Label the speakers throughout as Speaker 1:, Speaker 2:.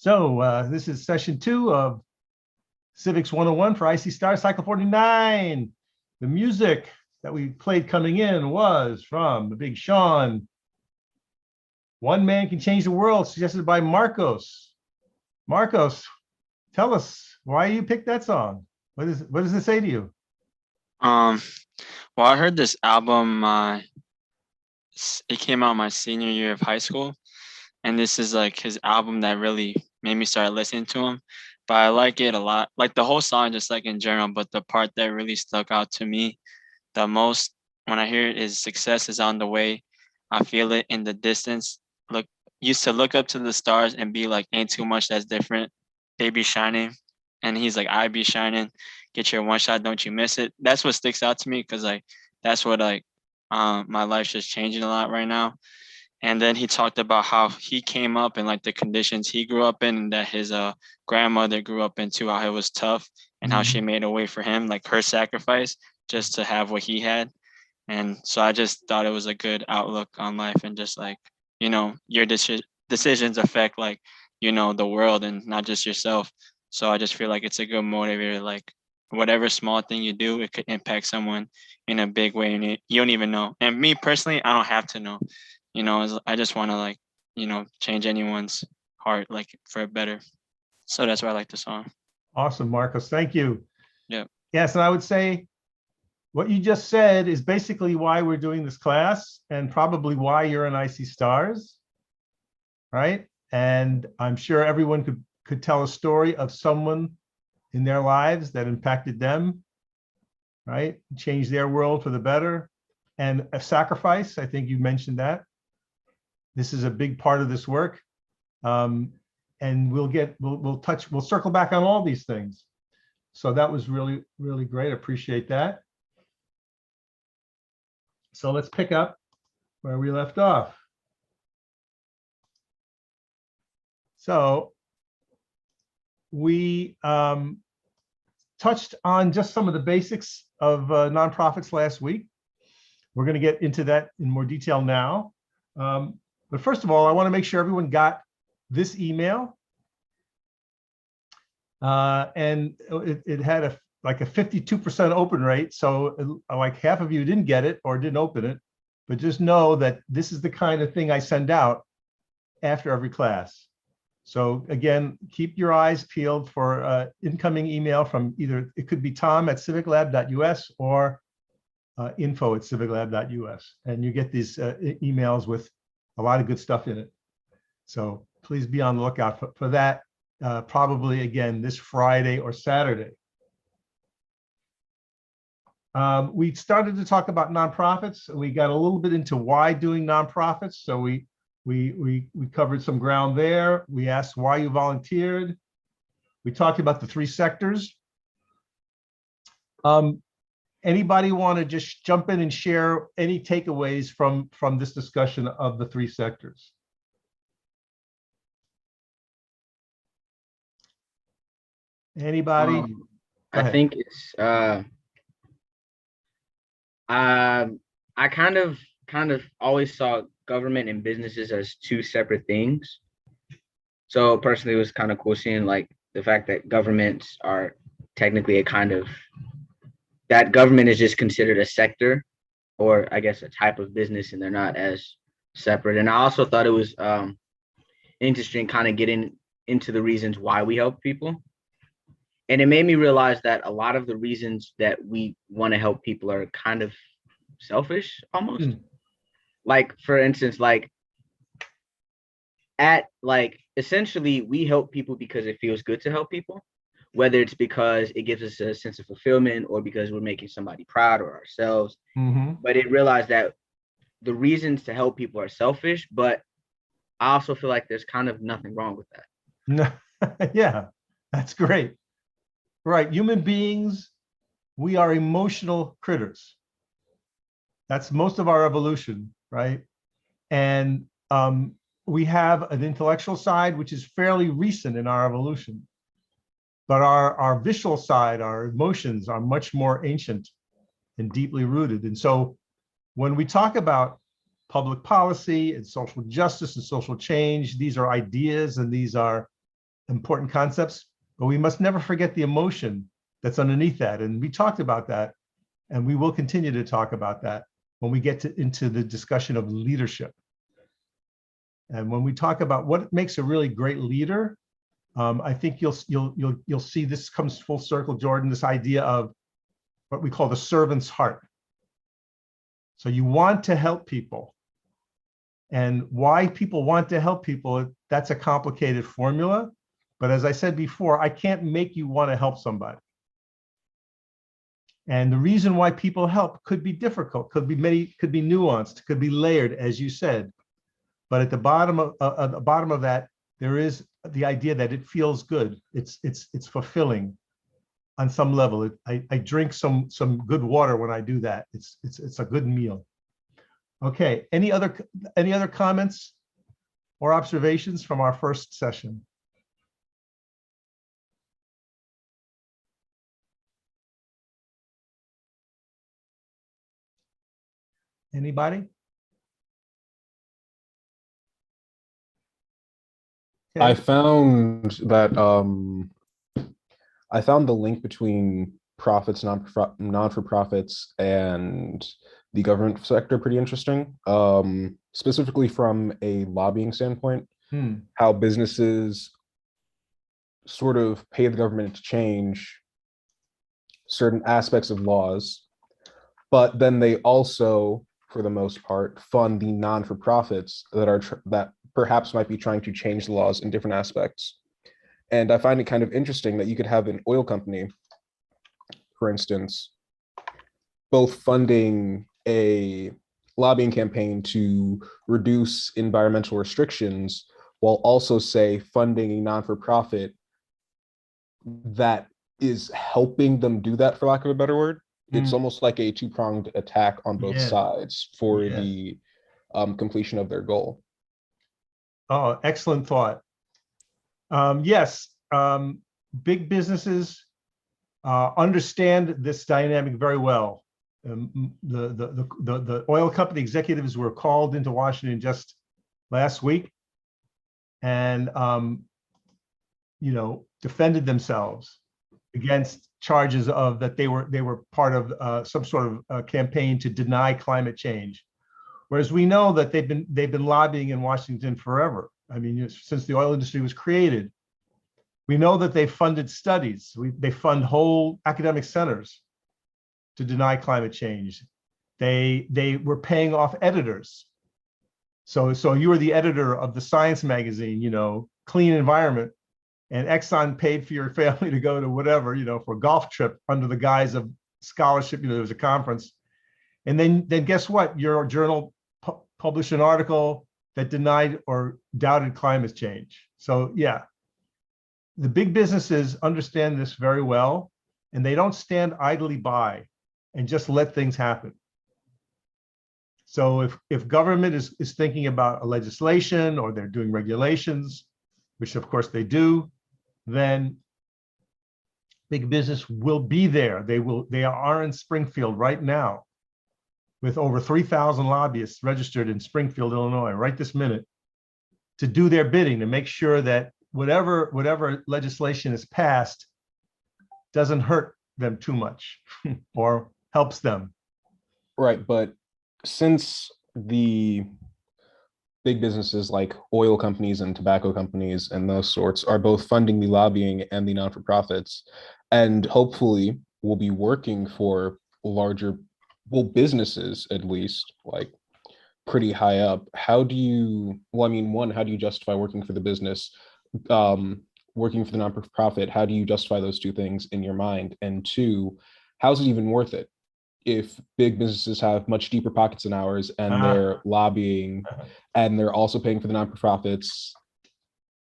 Speaker 1: So this is session 2 of Civics 101 for IC Star Cycle 49. The music that we played coming in was from the Big Sean. One Man Can Change the World, suggested by Marcos. Marcos, tell us why you picked that song. What does it say to you?
Speaker 2: Well, I heard this album. It came out my senior year of high school, and this is like his album that really made me start listening to him. But I like it a lot, like the whole song, just like in general. But the part that really stuck out to me the most when I hear it is "Success is on the way. I feel it in the distance. Look, used to look up to the stars and be like, ain't too much that's different. They be shining, and he's like, I be shining. Get your one shot, don't you miss it. That's what sticks out to me because like that's what my life's just changing a lot right now. And then he talked about how he came up and like the conditions he grew up in, and that his grandmother grew up into, how it was tough, and how she made a way for him, like her sacrifice just to have what he had. And so I just thought it was a good outlook on life, and just like, your decisions affect like, the world and not just yourself. So I just feel like it's a good motivator. Like whatever small thing you do, it could impact someone in a big way, and you don't even know. And me personally, I don't have to know. I just want to like, change anyone's heart like for better. So that's why I like the song.
Speaker 1: Awesome, Marcos. Thank you.
Speaker 2: Yeah.
Speaker 1: Yes, and I would say what you just said is basically why we're doing this class and probably why you're in IC Stars, right? And I'm sure everyone could tell a story of someone in their lives that impacted them, right? Changed their world for the better. And a sacrifice, I think you mentioned that. This is a big part of this work. And we'll circle back on all these things. So that was really, really great. Appreciate that. So let's pick up where we left off. So we touched on just some of the basics of nonprofits last week. We're going to get into that in more detail now. But first of all, I want to make sure everyone got this email. And it had like a 52% open rate. So like half of you didn't get it or didn't open it, but just know that this is the kind of thing I send out after every class. So again, keep your eyes peeled for incoming email from either, it could be tom@civiclab.us or info@civiclab.us. And you get these emails with a lot of good stuff in it. So please be on the lookout for that, probably again this Friday or Saturday. We started to talk about nonprofits. We got a little bit into why doing nonprofits. So we covered some ground there. We asked why you volunteered. We talked about the 3 sectors. Anybody want to just jump in and share any takeaways from this discussion of the 3 sectors? Anybody?
Speaker 3: I think it's I kind of always saw government and businesses as 2 separate things. So personally, it was kind of cool seeing like the fact that governments are technically that government is just considered a sector, or I guess a type of business, and they're not as separate. And I also thought it was interesting kind of getting into the reasons why we help people. And it made me realize that a lot of the reasons that we want to help people are kind of selfish almost. Like, for instance, essentially we help people because it feels good to help people, whether it's because it gives us a sense of fulfillment or because we're making somebody proud or ourselves. But it realized that the reasons to help people are selfish, but I also feel like there's kind of nothing wrong with that.
Speaker 1: No, yeah, that's great. Right, human beings, we are emotional critters. That's most of our evolution, right? And we have an intellectual side, which is fairly recent in our evolution. But our visual side, our emotions are much more ancient and deeply rooted. And so when we talk about public policy and social justice and social change, these are ideas and these are important concepts, but we must never forget the emotion that's underneath that. And we talked about that, and we will continue to talk about that when we get into the discussion of leadership. And when we talk about what makes a really great leader, I think you'll see this comes full circle, Jordan, this idea of what we call the servant's heart. So you want to help people. And why people want to help people, that's a complicated formula. But as I said before, I can't make you want to help somebody. And the reason why people help could be difficult, could be nuanced, could be layered, as you said. But at the bottom of that, there is the idea that it feels good. It's fulfilling on some level. I drink some good water when I do that. It's a good meal. Okay. Any other comments or observations from our first session? Anybody? Okay.
Speaker 4: I found that I found the link between profits, non-for-profits, and the government sector pretty interesting. Specifically from a lobbying standpoint, how businesses sort of pay the government to change certain aspects of laws, but then they also, for the most part, fund the non-for-profits that perhaps might be trying to change the laws in different aspects. And I find it kind of interesting that you could have an oil company, for instance, both funding a lobbying campaign to reduce environmental restrictions while also, say, funding a non-for-profit that is helping them do that, for lack of a better word. It's almost like a two-pronged attack on both sides for the completion of their goal.
Speaker 1: Oh, excellent thought. Yes, big businesses understand this dynamic very well. The oil company executives were called into Washington just last week, and defended themselves against charges of that they were part of some sort of campaign to deny climate change. Whereas we know that they've been lobbying in Washington forever. I mean, since the oil industry was created. We know that they funded studies. They fund whole academic centers to deny climate change. They were paying off editors. So you were the editor of the science magazine, Clean Environment, and Exxon paid for your family to go to whatever, for a golf trip under the guise of scholarship. There was a conference. And then guess what? Your journal published an article that denied or doubted climate change. So yeah, the big businesses understand this very well, and they don't stand idly by and just let things happen. So if government is thinking about a legislation or they're doing regulations, which of course they do, then big business will be there. They are in Springfield right now, with over 3,000 lobbyists registered in Springfield, Illinois, right this minute, to do their bidding, to make sure that whatever legislation is passed doesn't hurt them too much or helps them.
Speaker 4: Right, but since the big businesses like oil companies and tobacco companies and those sorts are both funding the lobbying and the non-for-profits, and hopefully will be working for larger, well, businesses at least, like pretty high up, how do you justify working for the business, working for the non-profit? How do you justify those two things in your mind? And two, how's it even worth it if big businesses have much deeper pockets than ours and they're lobbying and they're also paying for the non-profits?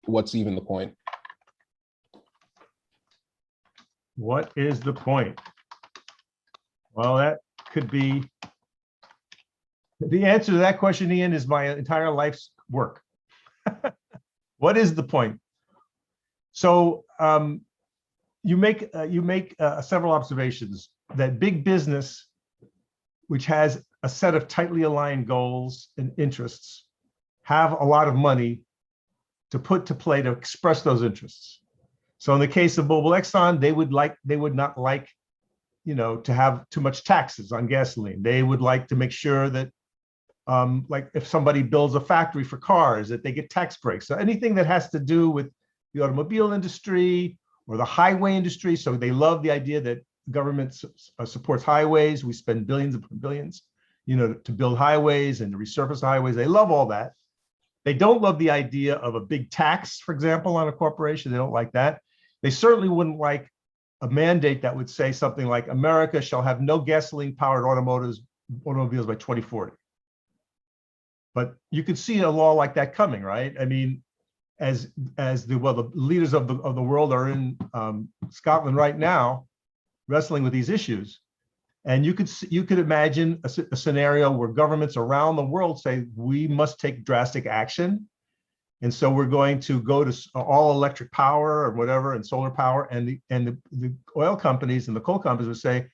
Speaker 4: What's even the point?
Speaker 1: What is the point? Well, that could be the answer to that question, Ian, is my entire life's work. What is the point? So you make several observations that big business, which has a set of tightly aligned goals and interests, have a lot of money, to put to play to express those interests. So in the case of Mobil Exxon, they would not like, to have too much taxes on gasoline. They would like to make sure that, like if somebody builds a factory for cars, that they get tax breaks. So anything that has to do with the automobile industry or the highway industry. So they love the idea that government supports highways. We spend billions upon billions, to build highways and to resurface highways. They love all that. They don't love the idea of a big tax, for example, on a corporation. They don't like that. They certainly wouldn't like a mandate that would say something like America shall have no gasoline-powered automobiles by 2040. But you could see a law like that coming, right? I mean, as the leaders of the world are in Scotland right now, wrestling with these issues, and you could imagine a scenario where governments around the world say we must take drastic action, and so we're going to go to all electric power or whatever and solar power, and the oil companies and the coal companies would say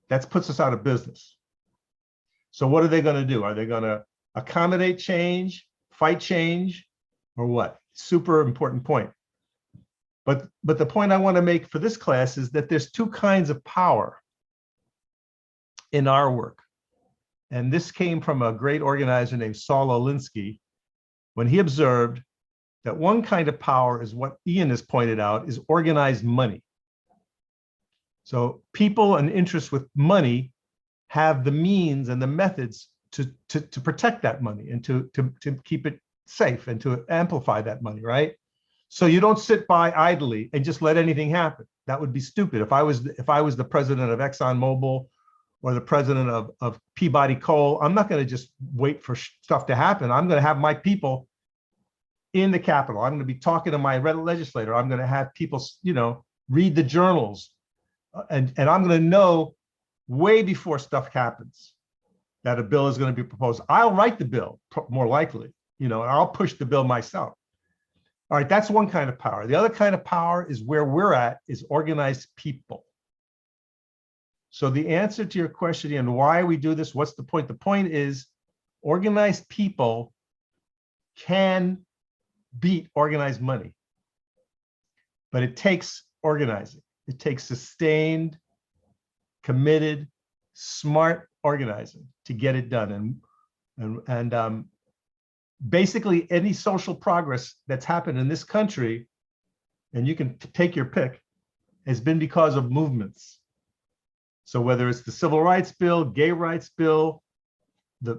Speaker 1: that puts us out of business. So what are they going to do? Are they going to accommodate change, fight change, or what? Super important point. But the point I want to make for this class is that there's two kinds of power in our work. And this came from a great organizer named Saul Alinsky, when he observed that one kind of power is what Ian has pointed out, is organized money. So people and interests with money have the means and the methods to protect that money and to keep it safe and to amplify that money, right? So you don't sit by idly and just let anything happen. That would be stupid. If I was the president of ExxonMobil or the president of Peabody Coal, I'm not going to just wait for stuff to happen. I'm going to have my people in the Capitol. I'm going to be talking to my legislator. I'm going to have people, read the journals, and I'm going to know way before stuff happens that a bill is going to be proposed. I'll write the bill, more likely, and I'll push the bill myself. All right, that's one kind of power. The other kind of power is where we're at, is organized people. So the answer to your question and why we do this, what's the point? The point is organized people can beat organized money, but it takes organizing. It takes sustained, committed, smart organizing to get it done. And basically any social progress that's happened in this country, and you can take your pick, has been because of movements. So whether it's the Civil Rights Bill, Gay Rights Bill,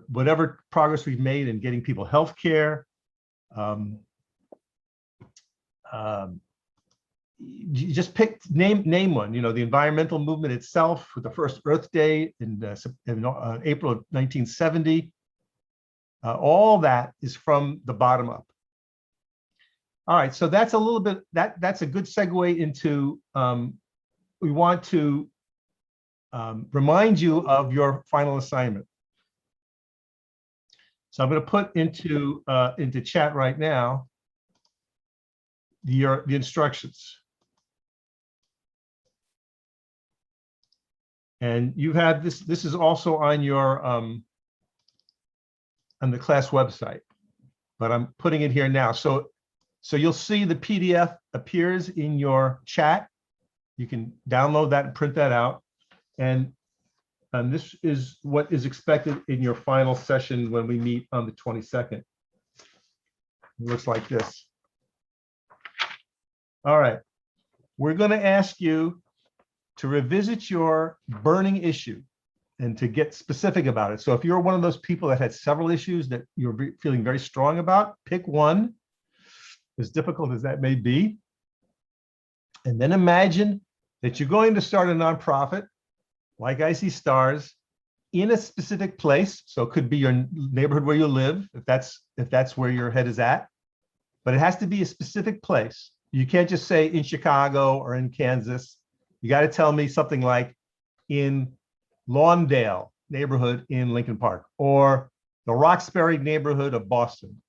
Speaker 1: whatever progress we've made in getting people health care, you just name one. The environmental movement itself, with the first Earth Day in April of 1970. All that is from the bottom up. All right, so that's a little bit, that's a good segue into, we want to remind you of your final assignment. So I'm going to put into chat right now the instructions. And you have this is also on your on the class website, but I'm putting it here now. So you'll see the PDF appears in your chat. You can download that and print that out. And this is what is expected in your final session when we meet on the 22nd. It looks like this. All right. We're going to ask you to revisit your burning issue and to get specific about it. So if you're one of those people that had several issues that you're feeling very strong about, pick one, as difficult as that may be. And then imagine that you're going to start a nonprofit like Icy Stars in a specific place. So it could be your neighborhood where you live, if that's where your head is at, but it has to be a specific place. You can't just say in Chicago or in Kansas. You got to tell me something like in Lawndale neighborhood in Lincoln Park, or the Roxbury neighborhood of Boston.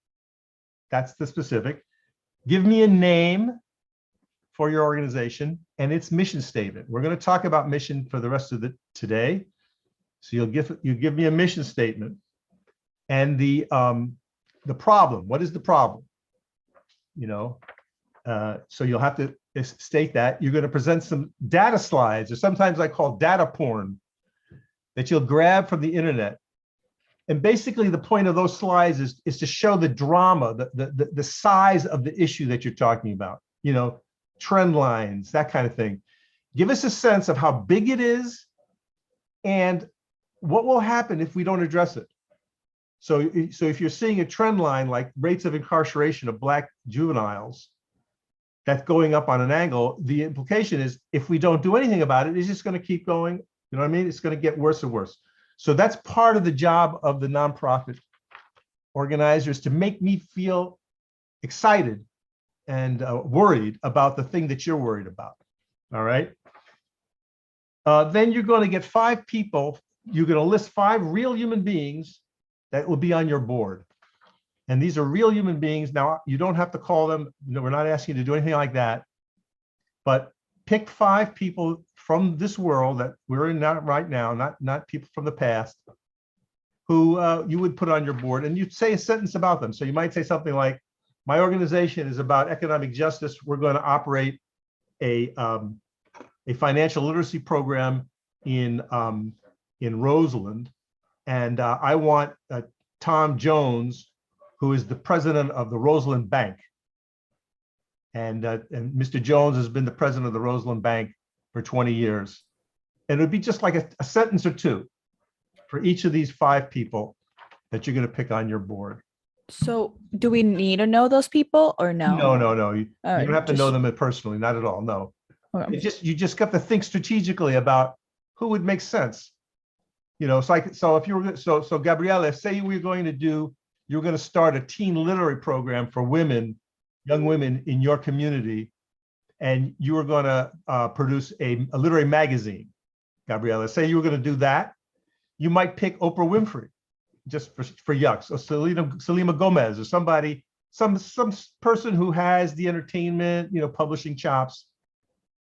Speaker 1: That's the specific. Give me a name for your organization and its mission statement. We're going to talk about mission for the rest of today. So you give me a mission statement and the problem. What is the problem? you know. So you'll have to state that. You're going to present some data slides, or sometimes I call data porn, that you'll grab from the internet. And basically the point of those slides is to show the drama, the size of the issue that you're talking about, you know, trend lines, that kind of thing. Give us a sense of how big it is and what will happen if we don't address it. So if you're seeing a trend line like rates of incarceration of Black juveniles, that's going up on an angle, the implication is if we don't do anything about it, it's just going to keep going. You know what I mean? It's going to get worse and worse. So that's part of the job of the nonprofit organizers, to make me feel excited and worried about the thing that you're worried about. All right. Then you're going to get 5 people. You're going to list 5 real human beings that will be on your board. And these are real human beings. Now, you don't have to call them. We're not asking you to do anything like that. But pick 5 people from this world that we're in right now, not people from the past, who you would put on your board, and you'd say a sentence about them. So you might say something like, my organization is about economic justice. We're going to operate a financial literacy program in Roseland. And I want Tom Jones, who is the president of the Roseland Bank. And Mr. Jones has been the president of the Roseland Bank for 20 years. And it would be just like a sentence or 2 for each of these 5 people that you're going to pick on your board.
Speaker 5: So do we need to know those people or no?
Speaker 1: No. You don't have to know them personally, not at all, no.
Speaker 5: Okay.
Speaker 1: You just got to think strategically about who would make sense. You know, so if you were, so Gabriela, say you're going to start a teen literary program for women, young women in your community, and you were going to produce a literary magazine. Gabriela, say you were going to do that, you might pick Oprah Winfrey, just for yucks, or Selena Gomez, or somebody, some person who has the entertainment, you know, publishing chops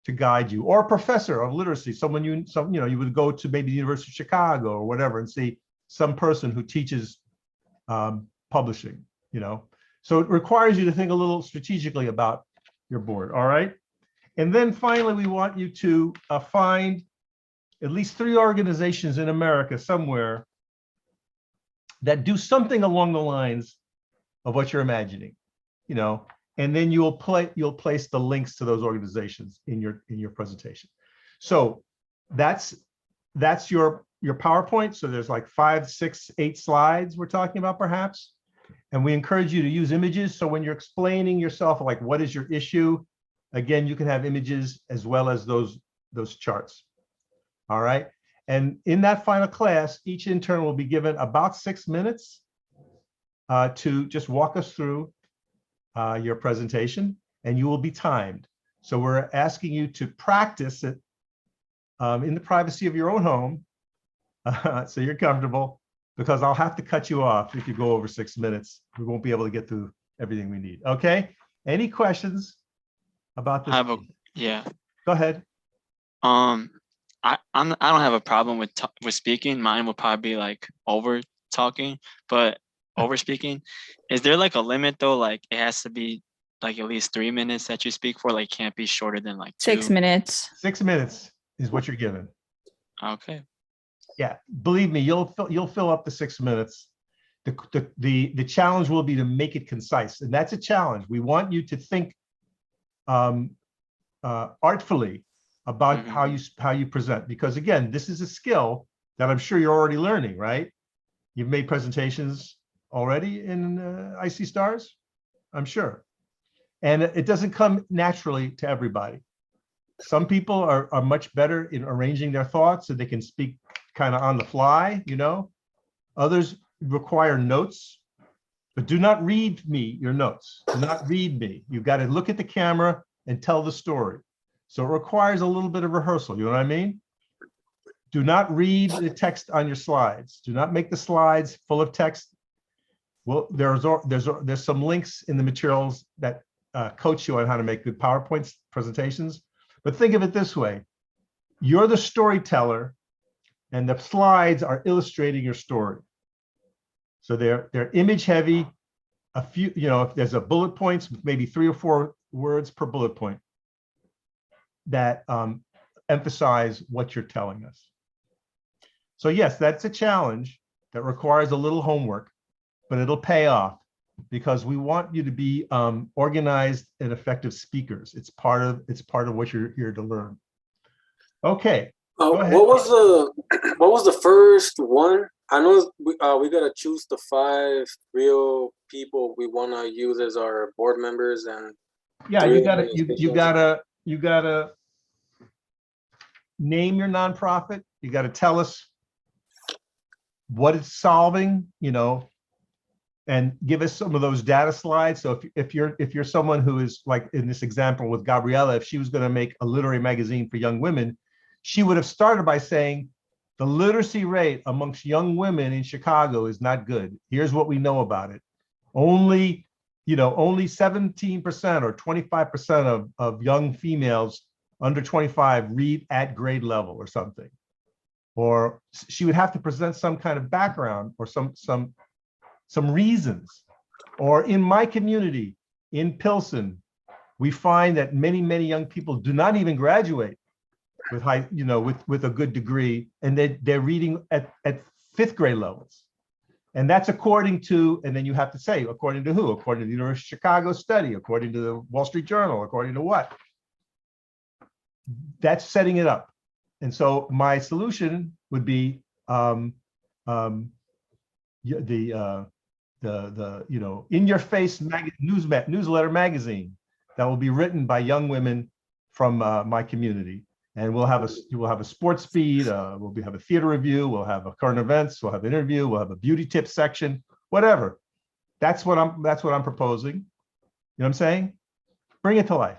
Speaker 1: to guide you, or a professor of literacy, someone you would go to maybe the University of Chicago or whatever and see some person who teaches publishing, you know. So it requires you to think a little strategically about your board, all right? And then finally, we want you to find at least 3 organizations in America somewhere that do something along the lines of what you're imagining, you know, and then you'll place the links to those organizations in your presentation. So that's your PowerPoint. So there's like 5, 6, 8 slides we're talking about perhaps. And we encourage you to use images. So when you're explaining yourself, like what is your issue, again, you can have images as well as those charts. All right. And in that final class, each intern will be given about 6 minutes to just walk us through your presentation, and you will be timed. So we're asking you to practice it in the privacy of your own home, so you're comfortable, because I'll have to cut you off if you go over 6 minutes. We won't be able to get through everything we need. Okay. Any questions about this?
Speaker 2: Yeah.
Speaker 1: Go ahead.
Speaker 2: I don't have a problem with speaking. Mine will probably be like over talking, but over speaking. Is there like a limit though? Like it has to be like at least 3 minutes that you speak for. Like can't be shorter than like 2.
Speaker 5: 6 minutes.
Speaker 1: 6 minutes is what you're given.
Speaker 2: Okay.
Speaker 1: Yeah, believe me, you'll fill up the 6 minutes. The challenge will be to make it concise, and that's a challenge. We want you to think artfully about how you present, because again, this is a skill that I'm sure you're already learning, right? You've made presentations already in IC Stars, I'm sure, and it doesn't come naturally to everybody. Some people are much better in arranging their thoughts so they can speak kind of on the fly, you know. Others require notes, but do not read me your notes. Do not read me. You've got to look at the camera and tell the story. So it requires a little bit of rehearsal, you know what I mean? Do not read the text on your slides. Do not make the slides full of text. Well, there's some links in the materials that coach you on how to make good PowerPoint presentations. But think of it this way. You're the storyteller and the slides are illustrating your story. So they're image heavy. a few, if there's a bullet points, maybe 3 or 4 words per bullet point that emphasize what you're telling us. So yes, that's a challenge that requires a little homework, but it'll pay off because we want you to be organized and effective speakers. It's part of what you're here to learn. Okay. Go ahead.
Speaker 6: What was the first one? I know we gotta choose the 5 real people we want to use as our board members, and
Speaker 1: Yeah,
Speaker 6: 3
Speaker 1: you gotta name your nonprofit. You gotta tell us what it's solving, and give us some of those data slides. So if you're someone who is like in this example with Gabriella, if she was going to make a literary magazine for young women, she would have started by saying the literacy rate amongst young women in Chicago is not good. Here's what we know about it. Only 17% or 25% of young females under 25 read at grade level or something. Or she would have to present some kind of background or some reasons. Or in my community, in Pilsen, we find that many young people do not even graduate with with a good degree, and they're reading at 5th grade levels. And that's according to, and then you have to say, according to who? According to the University of Chicago study, according to the Wall Street Journal, according to what? That's setting it up. And so my solution would be in your face newsletter magazine that will be written by young women from my community. And we'll have a sports feed, we'll have a theater review, we'll have a current events, we'll have an interview, we'll have a beauty tips section, whatever. That's what I'm proposing. You know what I'm saying? Bring it to life.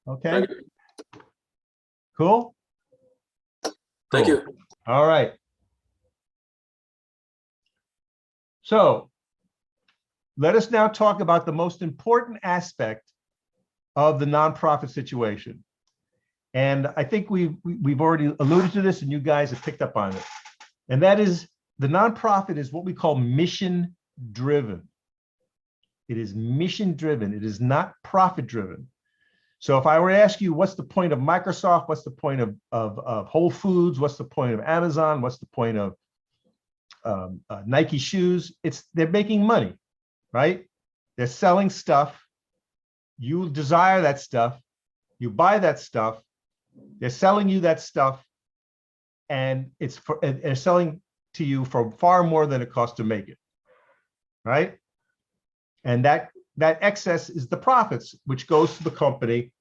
Speaker 1: Okay. Cool.
Speaker 6: Thank you.
Speaker 1: All right. So let us now talk about the most important aspect of the nonprofit situation. And I think we've already alluded to this and you guys have picked up on it. And that is the nonprofit is what we call mission driven. It is mission driven. It is not profit driven. So if I were to ask you, what's the point of Microsoft? What's the point of Whole Foods? What's the point of Amazon? What's the point of Nike shoes? They're making money, right? They're selling stuff. You desire that stuff. You buy that stuff. They're selling you that stuff, and they're selling to you for far more than it costs to make it, right? And that excess is the profits, which goes to the company,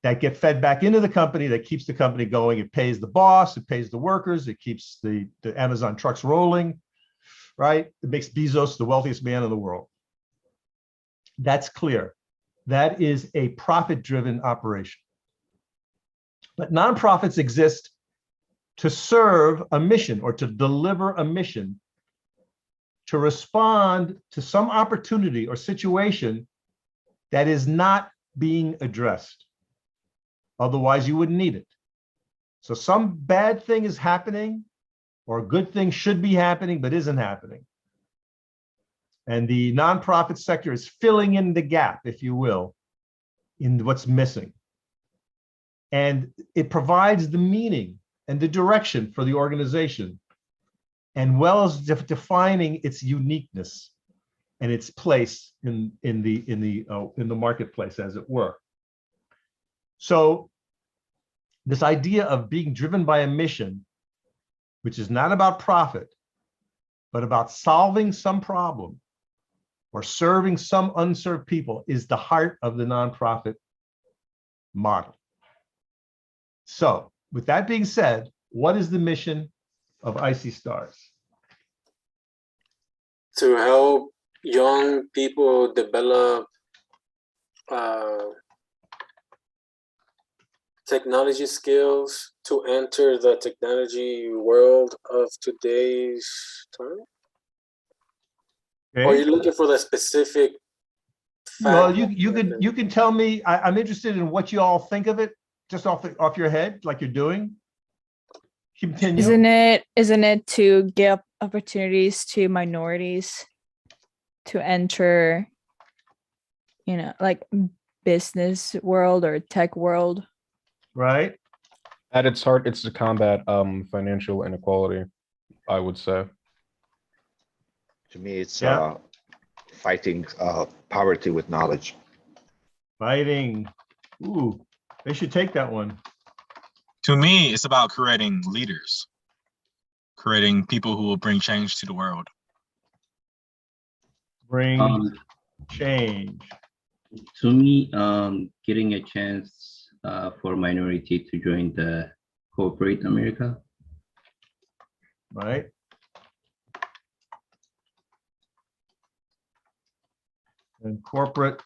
Speaker 1: that get fed back into the company, that keeps the company going. It pays the boss, it pays the workers, it keeps the Amazon trucks rolling, right? It makes Bezos the wealthiest man in the world. That's clear. That is a profit-driven operation. But nonprofits exist to serve a mission or to deliver a mission, to respond to some opportunity or situation that is not being addressed. Otherwise, you wouldn't need it. So some bad thing is happening, or a good thing should be happening, but isn't happening. And the nonprofit sector is filling in the gap, if you will, in what's missing. And it provides the meaning and the direction for the organization, and well as defining its uniqueness and its place in the marketplace, as it were. So this idea of being driven by a mission, which is not about profit, but about solving some problem or serving some unserved people, is the heart of the nonprofit model. So with that being said, what is the mission of Icy Stars?
Speaker 6: To help young people develop technology skills to enter the technology world of today's time.
Speaker 1: Okay.
Speaker 6: Or are you looking for the specific
Speaker 1: Well, you can tell me. I'm interested in what you all think of it, just off your head, like you're doing. Continue.
Speaker 5: Isn't it to give opportunities to minorities? to enter, like business world or tech world.
Speaker 1: right?
Speaker 4: At its heart, it's to combat financial inequality, I would say.
Speaker 7: To me, it's
Speaker 1: Yeah.
Speaker 7: fighting poverty with knowledge.
Speaker 1: Fighting. Ooh, they should take that one.
Speaker 8: To me, it's about creating leaders, creating people who will bring change to the world.
Speaker 1: Bring change.
Speaker 9: To me, getting a chance for minority to join the corporate America.
Speaker 1: Right? And corporate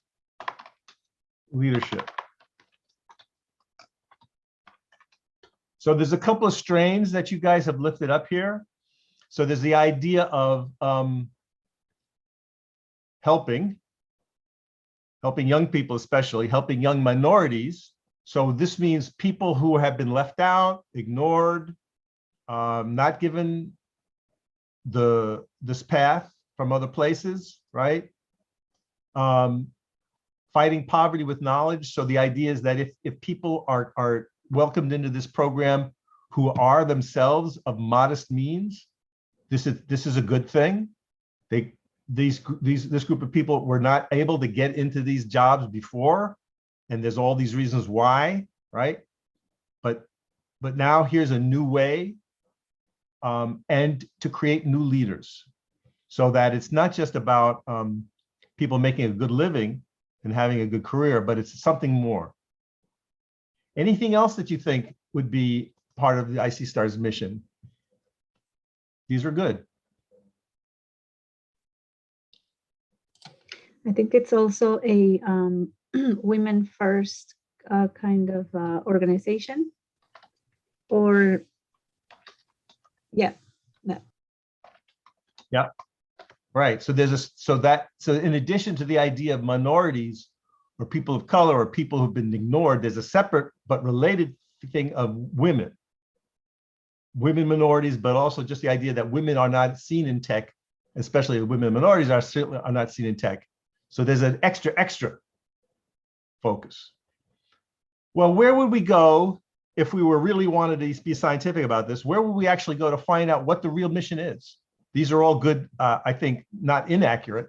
Speaker 1: leadership. So there's a couple of strains that you guys have lifted up here. So there's the idea of helping young people, especially helping young minorities. So this means people who have been left out, ignored, not given this path from other places, right? Fighting poverty with knowledge. So the idea is that if people are welcomed into this program who are themselves of modest means, this is a good thing. This group of people were not able to get into these jobs before, and there's all these reasons why, right? But now here's a new way, and to create new leaders, so that it's not just about people making a good living and having a good career, but it's something more. Anything else that you think would be part of the IC Stars mission? These are good.
Speaker 10: I think it's also a women first kind of organization, or yeah.
Speaker 1: Right. So so in addition to the idea of minorities or people of color or people who've been ignored, there's a separate but related thing of women minorities, but also just the idea that women are not seen in tech, especially women minorities are not seen in tech. So there's an extra focus. Well, where would we go if we were really wanted to be scientific about this? Where would we actually go to find out what the real mission is? These are all good, I think, not inaccurate,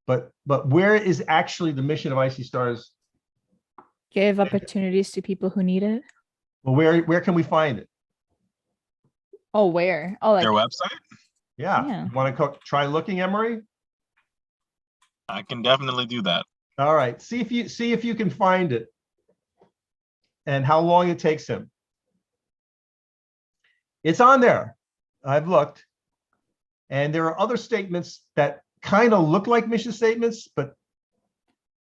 Speaker 1: but where is actually the mission of IC Stars?
Speaker 5: Give opportunities to people who need it.
Speaker 1: Well, where can we find it?
Speaker 5: Oh, where? Oh, like
Speaker 8: Their website?
Speaker 5: Yeah.
Speaker 1: Want to try looking, Emery?
Speaker 8: I can definitely do that.
Speaker 1: All right. See if you can find it, and how long it takes him. It's on there. I've looked, and there are other statements that kind of look like mission statements, but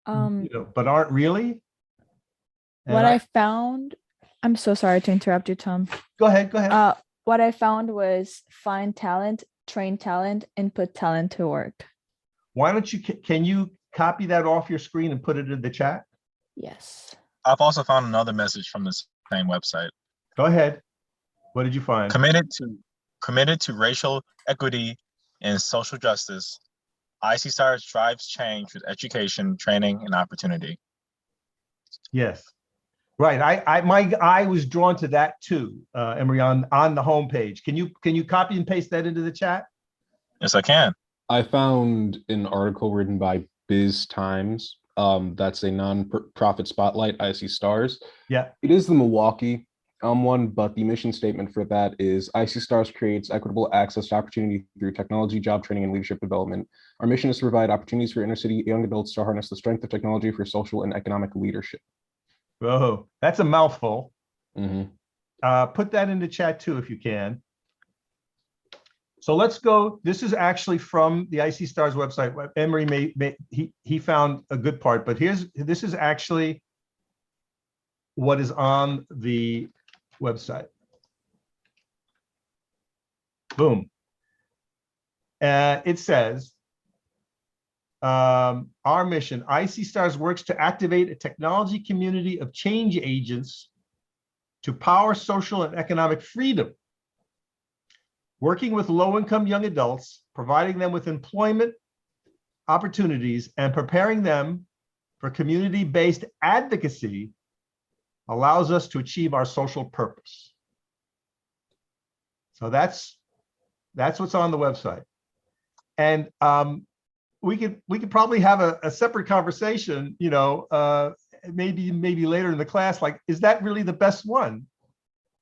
Speaker 1: but aren't really.
Speaker 5: What I found. I'm so sorry to interrupt you, Tom.
Speaker 1: Go ahead.
Speaker 5: What I found was find talent, train talent, and put talent to work.
Speaker 1: Why don't you, can you copy that off your screen and put it in the chat?
Speaker 5: Yes.
Speaker 8: I've also found another message from this same website.
Speaker 1: Go ahead. What did you find?
Speaker 8: Committed to racial equity and social justice, IC Stars drives change with education, training, and opportunity.
Speaker 1: Yes. Right. My eye was drawn to that too, Emery, on the homepage. Can you copy and paste that into the chat?
Speaker 8: Yes, I can.
Speaker 4: I found an article written by Biz Times. That's a non-profit spotlight, IC Stars.
Speaker 1: Yeah.
Speaker 4: It is the Milwaukee one, but the mission statement for that is IC Stars creates equitable access to opportunity through technology, job training, and leadership development. Our mission is to provide opportunities for inner city young adults to harness the strength of technology for social and economic leadership.
Speaker 1: Whoa, that's a mouthful.
Speaker 4: Mm-hmm.
Speaker 1: Put that in the chat too, if you can. So let's go. This is actually from the IC Stars website. Emery he found a good part, but this is actually what is on the website. Boom. It says, our mission, IC Stars works to activate a technology community of change agents to power social and economic freedom, working with low-income young adults, providing them with employment, opportunities and preparing them for community-based advocacy allows us to achieve our social purpose. So that's what's on the website. And we could probably have a separate conversation, you know, maybe later in the class, like, is that really the best one?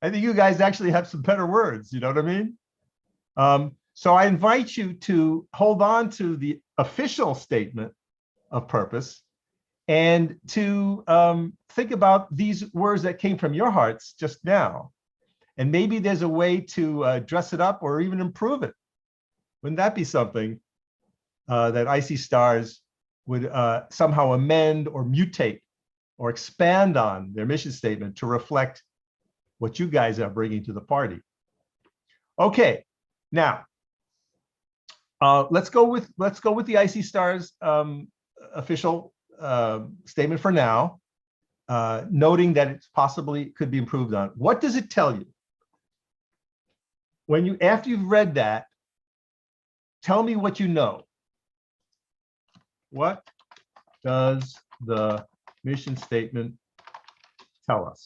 Speaker 1: I think you guys actually have some better words, you know what I mean? So I invite you to hold on to the official statement of purpose and to think about these words that came from your hearts just now. And maybe there's a way to dress it up or even improve it. Wouldn't that be something that IC Stars would somehow amend or mutate or expand on their mission statement to reflect what you guys are bringing to the party? Okay, now let's go with the IC Stars official statement for now, noting that it's possibly could be improved on. What does it tell you? When after you've read that, tell me what you know. What does the mission statement tell us?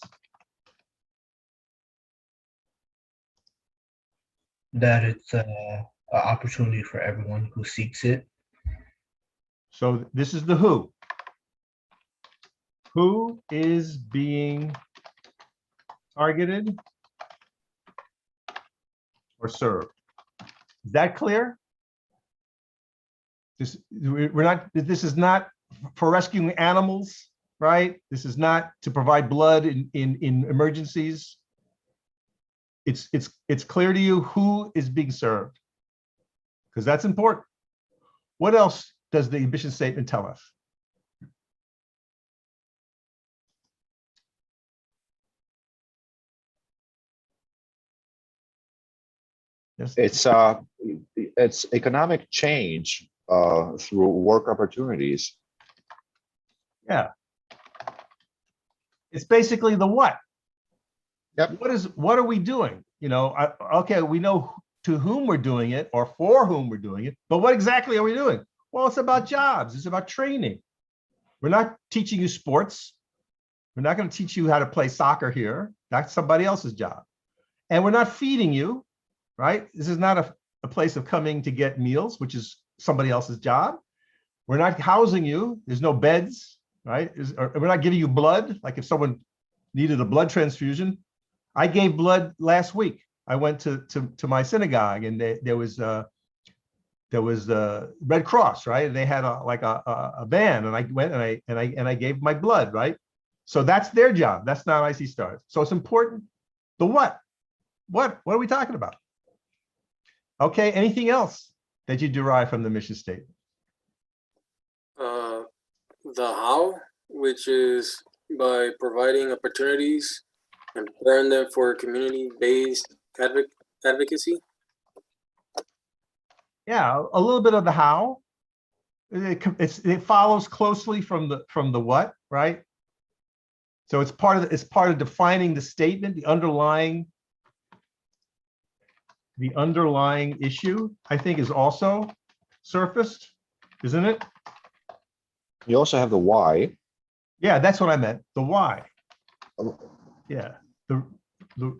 Speaker 11: That it's an opportunity for everyone who seeks it.
Speaker 1: So this is the who. Who is being targeted or served? Is that clear? This is not for rescuing animals, right? This is not to provide blood in emergencies. It's clear to you who is being served, because that's important. What else does the mission statement tell us? Yes.
Speaker 7: It's economic change through work opportunities.
Speaker 1: Yeah. It's basically the what.
Speaker 7: Yep.
Speaker 1: What are we doing? You know, okay, we know to whom we're doing it or for whom we're doing it, but what exactly are we doing? Well, it's about jobs. It's about training. We're not teaching you sports. We're not going to teach you how to play soccer here. That's somebody else's job. And we're not feeding you, right? This is not a place of coming to get meals, which is somebody else's job. We're not housing you. There's no beds, right? We're not giving you blood. Like if someone needed a blood transfusion, I gave blood last week. I went to my synagogue, and there was Red Cross, right? And they had a van, and I went and I gave my blood, right? So that's their job. That's not IC Stars. So it's important. The what? What are we talking about? Okay. Anything else that you derive from the mission statement?
Speaker 6: The how, which is by providing opportunities and preparing them for community-based advocacy.
Speaker 1: Yeah, a little bit of the how. It follows closely from the what, right? So it's part of defining the statement, the underlying issue, I think, is also surfaced, isn't it?
Speaker 7: You also have the why.
Speaker 1: Yeah, that's what I meant. The why. Yeah, the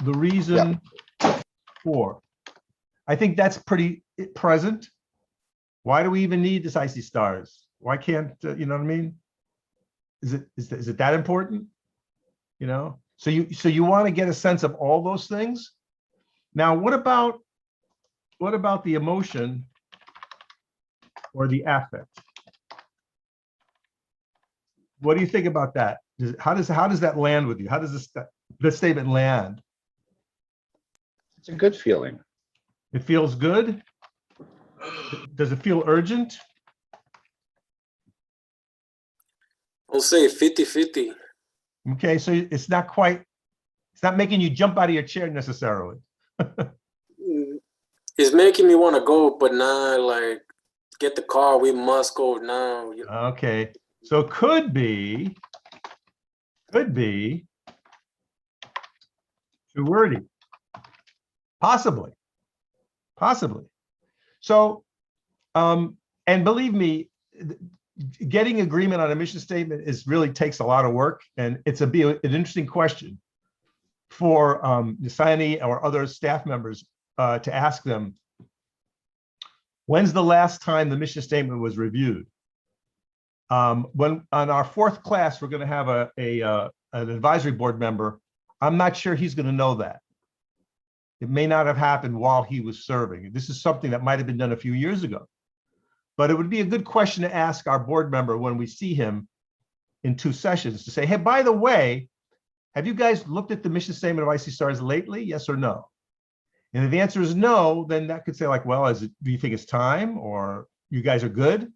Speaker 1: reason for. I think that's pretty present. Why do we even need this IC Stars? Why can't you know what I mean? Is it that important? You know. So you want to get a sense of all those things. Now, what about the emotion or the affect? What do you think about that? How does that land with you? How does this statement land?
Speaker 7: It's a good feeling.
Speaker 1: It feels good. Does it feel urgent?
Speaker 6: I'll say 50-50.
Speaker 1: Okay, so it's not making you jump out of your chair necessarily.
Speaker 6: It's making me want to go, but not like get the car. We must go now.
Speaker 1: Okay, so could be too wordy. Possibly. So, and believe me, getting agreement on a mission statement is really takes a lot of work, and it's an interesting question for Nisani or other staff members to ask them, when's the last time the mission statement was reviewed? When on our fourth class, we're going to have an advisory board member. I'm not sure he's going to know that. It may not have happened while he was serving. This is something that might have been done a few years ago. But it would be a good question to ask our board member when we see him in 2 sessions to say, hey, by the way, have you guys looked at the mission statement of IC Stars lately? Yes or no? And if the answer is no, then that could say like, well, do you think it's time, or you guys are good?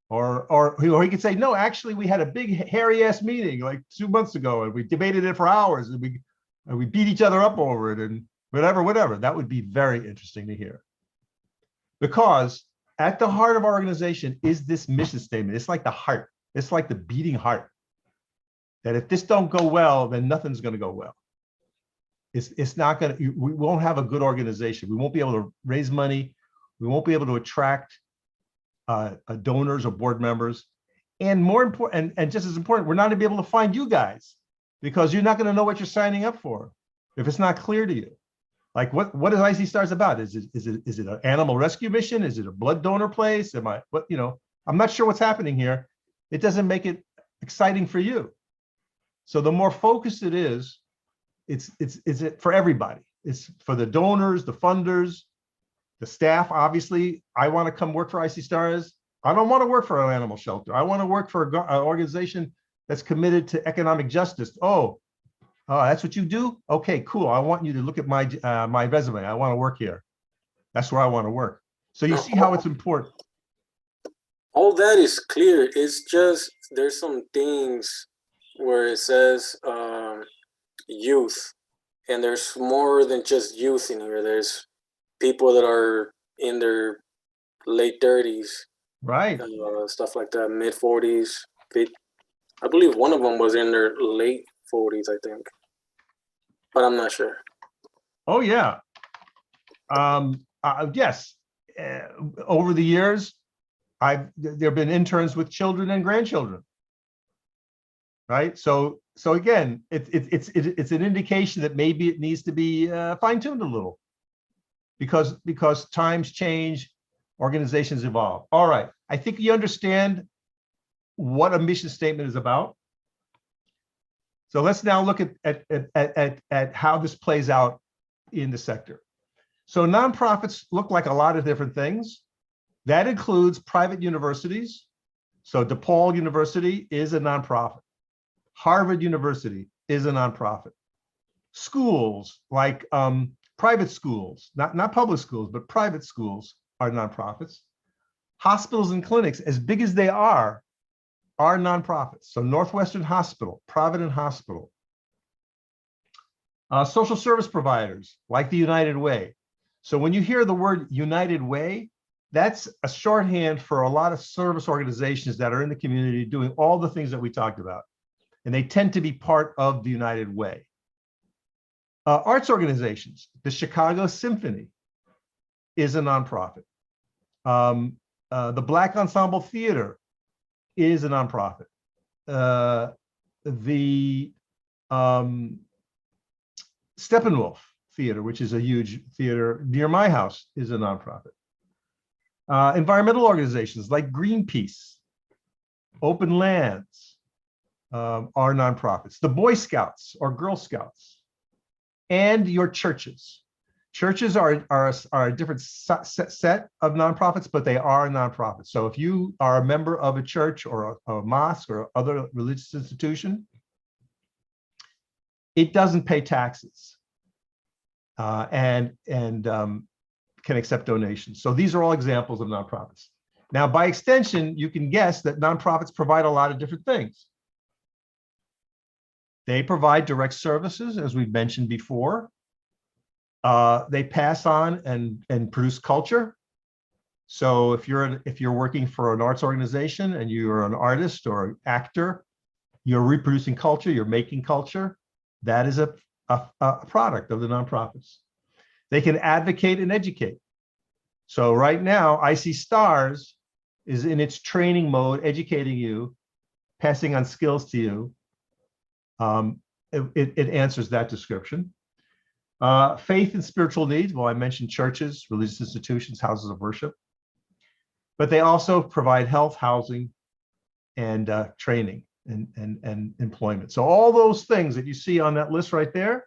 Speaker 1: Or he could say, no, actually, we had a big hairy ass meeting like 2 months ago, and we debated it for hours, and we beat each other up over it, and whatever. That would be very interesting to hear. Because at the heart of our organization is this mission statement. It's like the heart. It's like the beating heart. That if this don't go well, then nothing's going to go well. It's not going to, we won't have a good organization. We won't be able to raise money. We won't be able to attract donors or board members. And more important, and just as important, we're not going to be able to find you guys, because you're not going to know what you're signing up for if it's not clear to you. Like what is IC Stars about? Is it an animal rescue mission? Is it a blood donor place? I'm not sure what's happening here. It doesn't make it exciting for you. So the more focused it is, it's for everybody. It's for the donors, the funders, the staff. Obviously, I want to come work for IC Stars. I don't want to work for an animal shelter. I want to work for an organization that's committed to economic justice. Oh, that's what you do? Okay, cool. I want you to look at my my resume. I want to work here. That's where I want to work. So you see how it's important.
Speaker 6: All that is clear. It's just there's some things where it says youth, and there's more than just youth in here. There's people that are in their late 30s,
Speaker 1: right?
Speaker 6: Stuff like that, mid 40s. I believe one of them was in their late 40s, I think, but I'm not sure.
Speaker 1: Oh yeah, yes. Over the years, there have been interns with children and grandchildren, right? So again, it's an indication that maybe it needs to be fine-tuned a little, because times change, organizations evolve. All right, I think you understand what a mission statement is about. So let's now look at how this plays out in the sector. So nonprofits look like a lot of different things. That includes private universities. So DePaul University is a nonprofit. Harvard University is a nonprofit. Schools like private schools, not public schools, but private schools are nonprofits. Hospitals and clinics, as big as they are nonprofits. So Northwestern Hospital, Provident Hospital. Social service providers like the United Way. So when you hear the word United Way, that's a shorthand for a lot of service organizations that are in the community doing all the things that we talked about. And they tend to be part of the United Way. Arts organizations, the Chicago Symphony is a nonprofit. The Black Ensemble Theater is a nonprofit. The Steppenwolf Theater, which is a huge theater near my house, is a nonprofit. Environmental organizations like Greenpeace, Open Lands are nonprofits. The Boy Scouts or Girl Scouts, and your churches. Churches are a different set of nonprofits, but they are nonprofits. So if you are a member of a church or a mosque or other religious institution, it doesn't pay taxes and can accept donations. So these are all examples of nonprofits. Now, by extension, you can guess that nonprofits provide a lot of different things. They provide direct services, as we've mentioned before. They pass on and produce culture. So if you're working for an arts organization and you're an artist or an actor, you're reproducing culture, you're making culture. That is a product of the nonprofits. They can advocate and educate. So right now, IC Stars is in its training mode, educating you, passing on skills to you. It answers that description. Faith and spiritual needs. Well, I mentioned churches, religious institutions, houses of worship, but they also provide health, housing, and training and employment. So all those things that you see on that list right there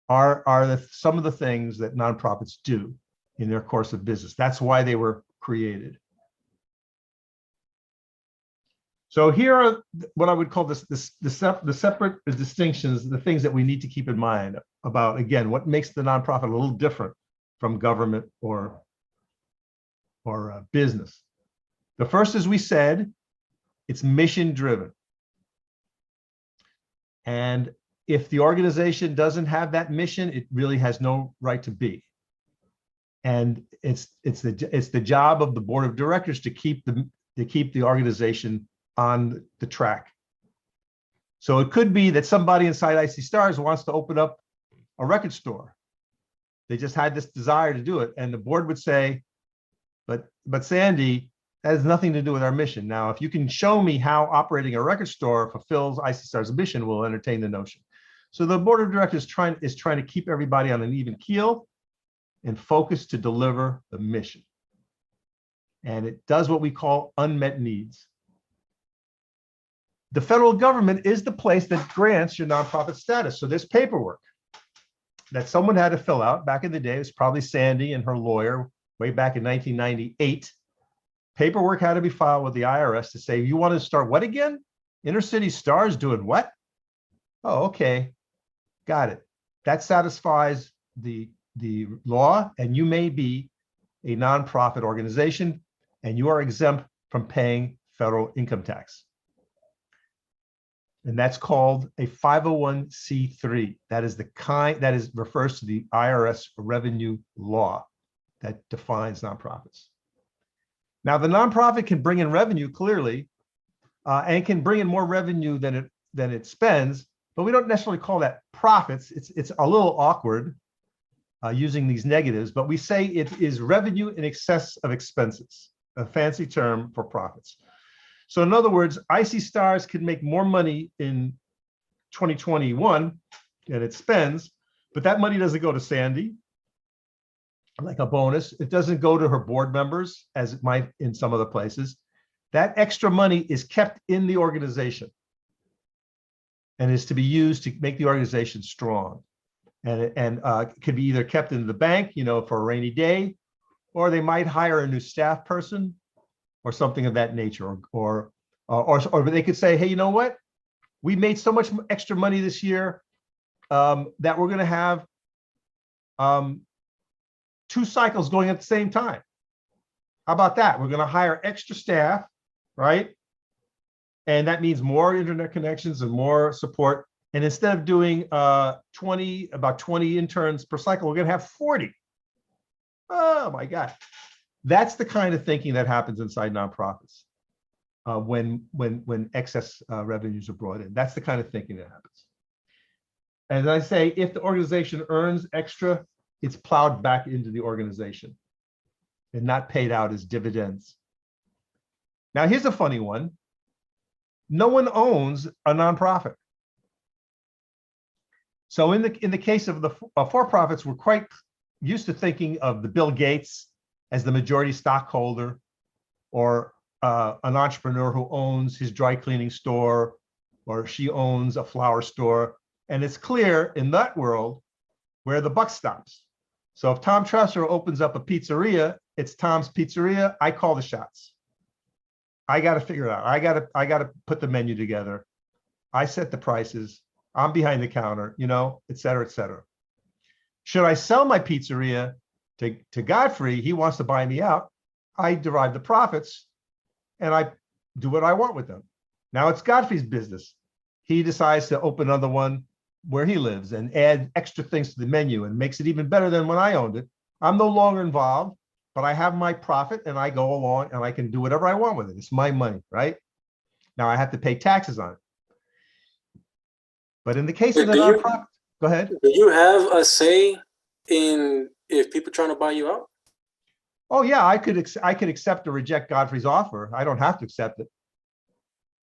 Speaker 1: are some of the things that nonprofits do in their course of business. That's why they were created. So here are what I would call the separate distinctions, the things that we need to keep in mind about, again, what makes the nonprofit a little different from government or business. The first, as we said, it's mission driven. And if the organization doesn't have that mission, it really has no right to be. And it's the job of the board of directors to keep the organization on the track. So it could be that somebody inside IC Stars wants to open up a record store. They just had this desire to do it, and the board would say, but Sandy, that has nothing to do with our mission. Now, if you can show me how operating a record store fulfills IC Stars' mission, we'll entertain the notion. So the board of directors is trying to keep everybody on an even keel and focus to deliver the mission. And it does what we call unmet needs. The federal government is the place that grants your nonprofit status. So there's paperwork that someone had to fill out. Back in the day, it was probably Sandy and her lawyer way back in 1998. Paperwork had to be filed with the IRS to say, you want to start what again? Inner City Stars doing what? Oh, okay, got it. That satisfies the law, and you may be a nonprofit organization, and you are exempt from paying federal income tax. And that's called a 501c3. That is refers to the IRS revenue law that defines nonprofits. Now, the nonprofit can bring in revenue clearly, and can bring in more revenue than it spends, but we don't necessarily call that profits. It's a little awkward using these negatives, but we say it is revenue in excess of expenses, a fancy term for profits. So in other words, IC Stars can make more money in 2021 than it spends, but that money doesn't go to Sandy like a bonus. It doesn't go to her board members as it might in some other places. That extra money is kept in the organization and is to be used to make the organization strong. And it could be either kept in the bank, for a rainy day, or they might hire a new staff person or something of that nature, or they could say, hey, you know what? We made so much extra money this year that we're going to have 2 cycles going at the same time. How about that? We're going to hire extra staff, right? And that means more internet connections and more support. And instead of doing about 20 interns per cycle, we're going to have 40. Oh my God. That's the kind of thinking that happens inside nonprofits when excess revenues are brought in. That's the kind of thinking that happens. As I say, if the organization earns extra, it's plowed back into the organization and not paid out as dividends. Now, here's a funny one. No one owns a nonprofit. So in the case of the for-profits, we're quite used to thinking of the Bill Gates as the majority stockholder, or an entrepreneur who owns his dry cleaning store, or she owns a flower store. And it's clear in that world where the buck stops. So if Tom Tresser opens up a pizzeria, it's Tom's Pizzeria. I call the shots. I got to figure it out. I got to put the menu together. I set the prices. I'm behind the counter, et cetera, et cetera. Should I sell my pizzeria to Godfrey? He wants to buy me out. I derive the profits and I do what I want with them. Now it's Godfrey's business. He decides to open another one where he lives and add extra things to the menu and makes it even better than when I owned it. I'm no longer involved, but I have my profit and I go along and I can do whatever I want with it. It's my money, right? Now I have to pay taxes on it. But in the case of the nonprofit, go ahead.
Speaker 6: Do you have a say in if people trying to buy you out?
Speaker 1: Oh yeah, I could accept or reject Godfrey's offer. I don't have to accept it.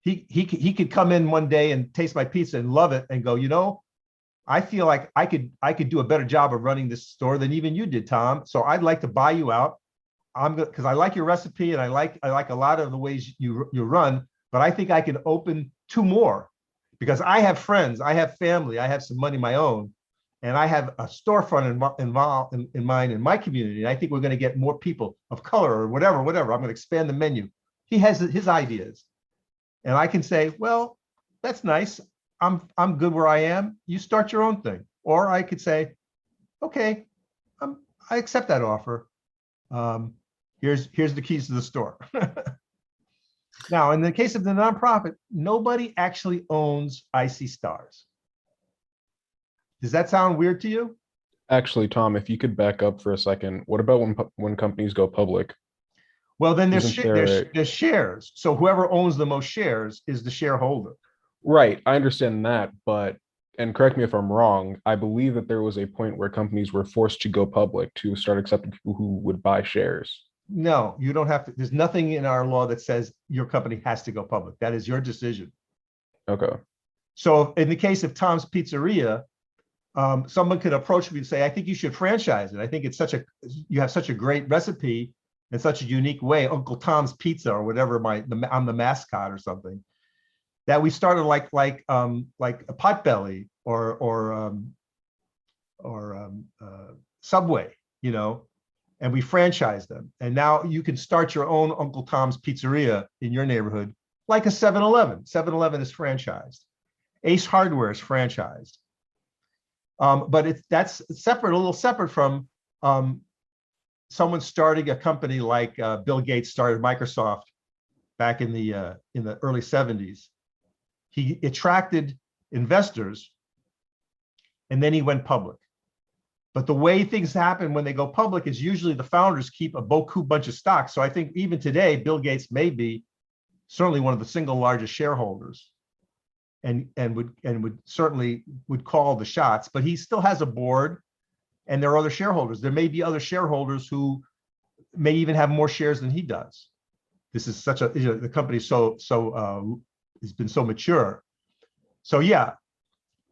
Speaker 1: He could come in one day and taste my pizza and love it and go, you know, I feel like I could do a better job of running this store than even you did, Tom. So I'd like to buy you out. I'm good because I like your recipe and I like a lot of the ways you run, but I think I can open 2 more because I have friends, I have family, I have some money of my own, and I have a storefront involved in mind in my community. And I think we're going to get more people of color or whatever. I'm going to expand the menu. He has his ideas, and I can say, well, that's nice. I'm good where I am. You start your own thing. Or I could say, okay, I accept that offer. Here's the keys to the store. Now, in the case of the nonprofit, nobody actually owns IC Stars. Does that sound weird to you?
Speaker 4: Actually, Tom, if you could back up for a second, what about when companies go public?
Speaker 1: Well, then there's
Speaker 4: Isn't there
Speaker 1: there's shares. So whoever owns the most shares is the shareholder.
Speaker 4: Right, I understand that, but, and correct me if I'm wrong, I believe that there was a point where companies were forced to go public to start accepting people who would buy shares.
Speaker 1: No, you don't have to. There's nothing in our law that says your company has to go public. That is your decision.
Speaker 4: Okay.
Speaker 1: So in the case of Tom's Pizzeria, someone could approach me and say, I think you should franchise it. I think it's you have such a great recipe in such a unique way, Uncle Tom's Pizza or whatever, I'm the mascot or something, that we started like a Potbelly or Subway, you know, and we franchise them. And now you can start your own Uncle Tom's Pizzeria in your neighborhood, like a 7-Eleven. 7-Eleven is franchised. Ace Hardware is franchised. But that's separate, a little separate from someone starting a company like Bill Gates started Microsoft back in the early 70s. He attracted investors and then he went public. But the way things happen when they go public is usually the founders keep a bunch of stocks. So I think even today, Bill Gates may be certainly one of the single largest shareholders and would certainly call the shots, but he still has a board and there are other shareholders. There may be other shareholders who may even have more shares than he does. This is such the company has been so mature. So yeah,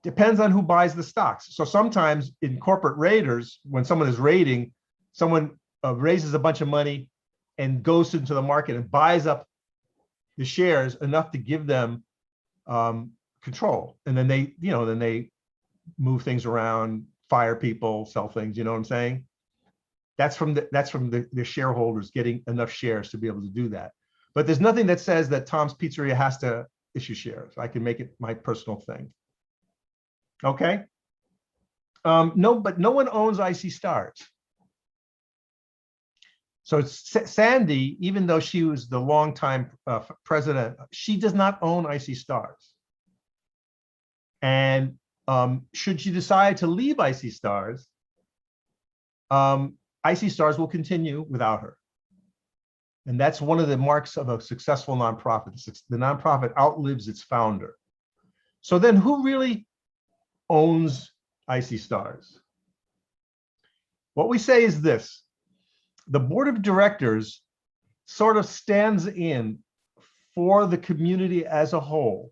Speaker 1: depends on who buys the stocks. So sometimes in corporate raiders, when someone is raiding, someone raises a bunch of money and goes into the market and buys up the shares enough to give them control. And then they move things around, fire people, sell things, you know what I'm saying? That's from the shareholders getting enough shares to be able to do that. But there's nothing that says that Tom's Pizzeria has to issue shares. I can make it my personal thing. Okay. But no one owns IC Stars. So Sandy, even though she was the longtime president, she does not own IC Stars. And should she decide to leave IC Stars, IC Stars will continue without her. And that's one of the marks of a successful nonprofit. The nonprofit outlives its founder. So then who really owns IC Stars? What we say is this: the board of directors sort of stands in for the community as a whole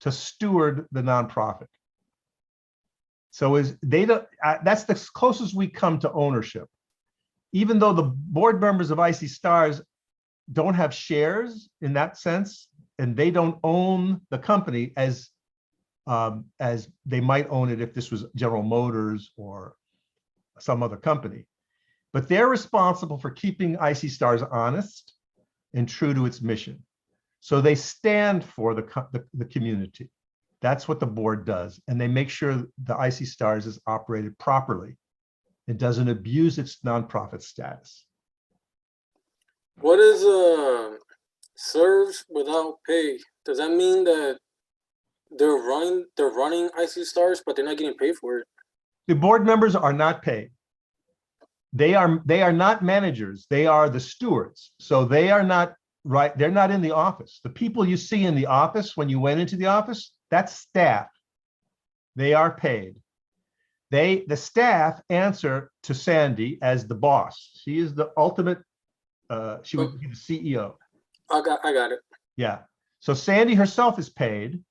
Speaker 1: to steward the nonprofit. So that's the closest we come to ownership. Even though the board members of IC Stars don't have shares in that sense, and they don't own the company as they might own it if this was General Motors or some other company. But they're responsible for keeping IC Stars honest and true to its mission. So they stand for the community. That's what the board does. And they make sure the IC Stars is operated properly. It doesn't abuse its nonprofit status.
Speaker 6: What is serves without pay? Does that mean that they're running IC Stars, but they're not getting paid for it?
Speaker 1: The board members are not paid. They are not managers. They are the stewards. So they are not right. They're not in the office. The people you see in the office when you went into the office, that's staff. They are paid. the staff answer to Sandy as the boss. She is the ultimate, she would be the CEO.
Speaker 6: I got it.
Speaker 1: Yeah. So Sandy herself is paid,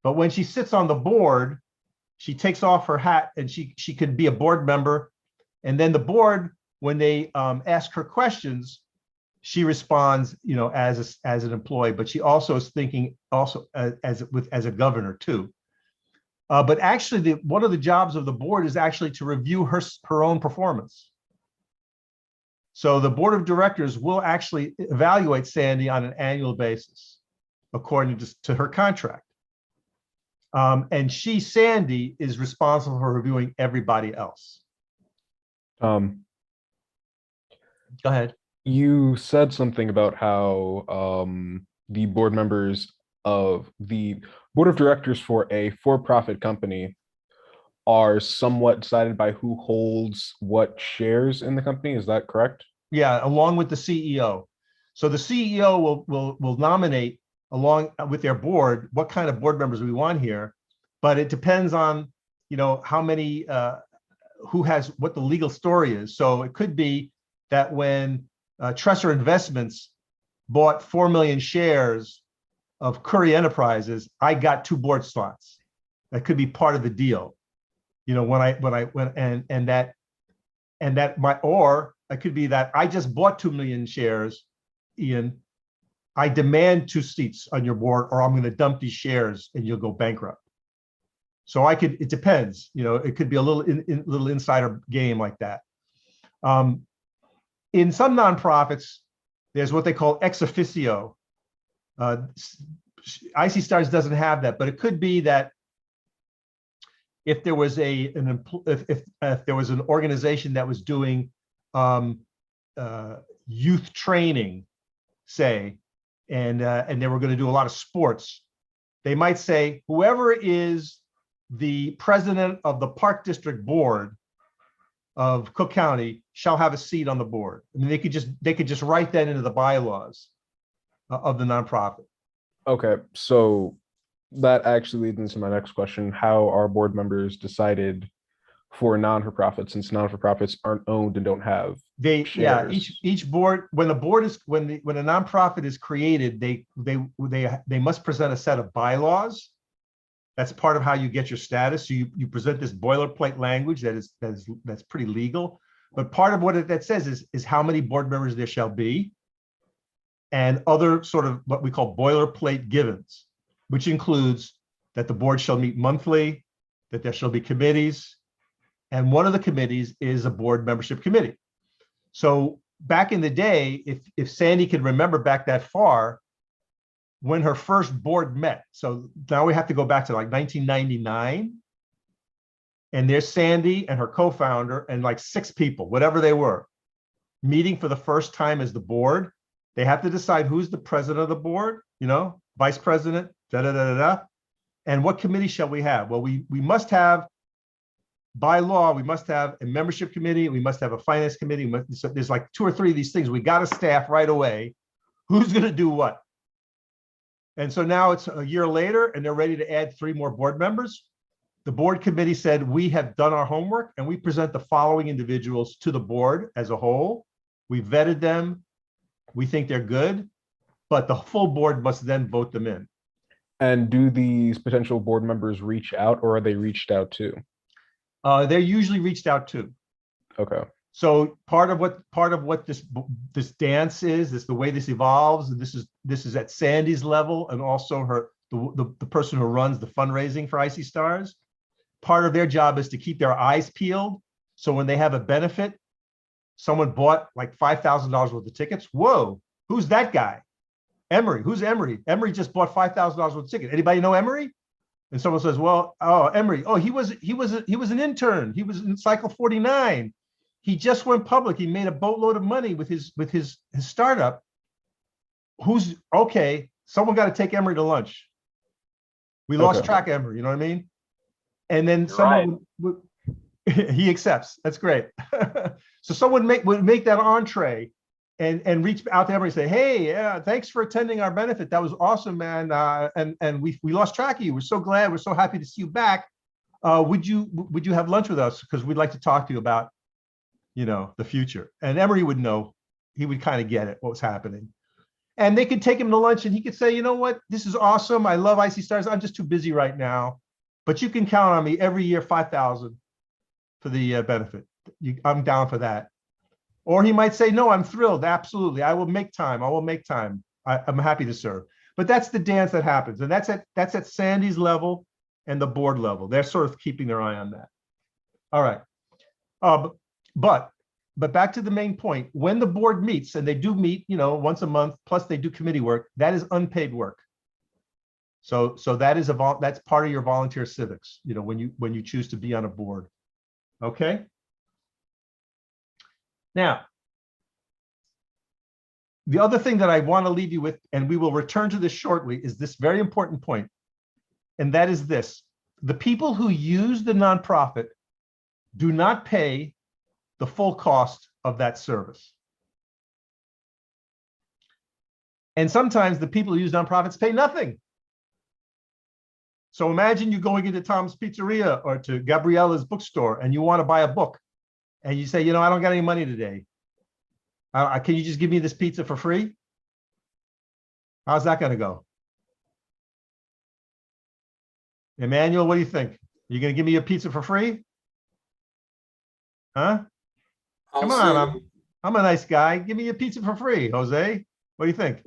Speaker 1: but when she sits on the board, she takes off her hat and she could be a board member. And then the board, when they ask her questions, she responds, as an employee, but she also is thinking also as a governor too. But actually, one of the jobs of the board is actually to review her own performance. So the board of directors will actually evaluate Sandy on an annual basis, according to her contract. And Sandy, is responsible for reviewing everybody else. Go ahead.
Speaker 4: You said something about how the board members of the board of directors for a for-profit company are somewhat decided by who holds what shares in the company. Is that correct?
Speaker 1: Yeah, along with the CEO. So the CEO will nominate along with their board what kind of board members we want here, but it depends on how many who has what the legal story is. So it could be that when Tresser Investments bought 4 million shares of Curry Enterprises, I got 2 board slots. That could be part of the deal. Or it could be that I just bought 2 million shares, Ian. I demand 2 seats on your board, or I'm going to dump these shares and you'll go bankrupt. So it depends. It could be a little insider game like that. In some nonprofits, there's what they call ex officio. IC Stars doesn't have that, but it could be that if there was if there was an organization that was doing youth training, say, and they were going to do a lot of sports, they might say whoever is the president of the Park District Board of Cook County shall have a seat on the board. I mean, they could just write that into the bylaws of the nonprofit.
Speaker 4: Okay, so that actually leads into my next question. How are board members decided for non-for-profit, since non-for-profits aren't owned and don't have shares?
Speaker 1: Each board, when a nonprofit is created, they must present a set of bylaws. That's part of how you get your status. So you present this boilerplate language that's pretty legal. But part of what that says is how many board members there shall be, and other sort of what we call boilerplate givens, which includes that the board shall meet monthly, that there shall be committees, and one of the committees is a board membership committee. So back in the day, if Sandy can remember back that far, when her first board met, so now we have to go back to like 1999, and there's Sandy and her co-founder and like 6 people, whatever they were, meeting for the first time as the board. They have to decide who's the president of the board, vice president, and what committee shall we have? Well, we must have, by law, we must have a membership committee, we must have a finance committee. So there's like 2 or 3 of these things. We got to staff right away. Who's going to do what? And so now it's a year later and they're ready to add 3 more board members. The board committee said, we have done our homework and we present the following individuals to the board as a whole. We vetted them. We think they're good, but the full board must then vote them in.
Speaker 4: And do these potential board members reach out, or are they reached out to?
Speaker 1: They're usually reached out to.
Speaker 4: Okay.
Speaker 1: So part of what this dance is the way this evolves, and this is at Sandy's level, and also the person who runs the fundraising for IC Stars. Part of their job is to keep their eyes peeled. So when they have a benefit, someone bought like $5,000 worth of tickets. Whoa, who's that guy? Emery. Who's Emery? Emery just bought $5,000 worth of tickets. Anybody know Emery? And someone says, well, oh, Emery. Oh, he was an intern. He was in Cycle 49. He just went public. He made a boatload of money with his startup. Who's okay? Someone got to take Emery to lunch. We lost track of Emery. You know what I mean? And then someone he accepts. That's great. So someone would make that entree and reach out to Emery and say, hey, thanks for attending our benefit. That was awesome, man. And we lost track of you. We're so glad. We're so happy to see you back. would you have lunch with us? Because we'd like to talk to you about, the future. And Emery would know, he would kind of get it, what was happening. And they could take him to lunch and he could say, you know what, this is awesome. I love IC Stars. I'm just too busy right now, but you can count on me every year, 5,000 for the benefit. I'm down for that. Or he might say, no, I'm thrilled. Absolutely. I will make time. I'm happy to serve. But that's the dance that happens. And that's at Sandy's level and the board level. They're sort of keeping their eye on that. All right. But back to the main point, when the board meets, and they do meet, once a month, plus they do committee work, that is unpaid work. So that's part of your volunteer civics, when you choose to be on a board. Okay. Now, the other thing that I want to leave you with, and we will return to this shortly, is this very important point. And that is this: the people who use the nonprofit do not pay the full cost of that service. And sometimes the people who use nonprofits pay nothing. So imagine you going into Tom's Pizzeria or to Gabriella's bookstore and you want to buy a book. And you say, I don't got any money today. Can you just give me this pizza for free? How's that going to go? Emmanuel, what do you think? You going to give me a pizza for free? Huh? Come on, I'm a nice guy. Give me a pizza for free, Jose. What do you think?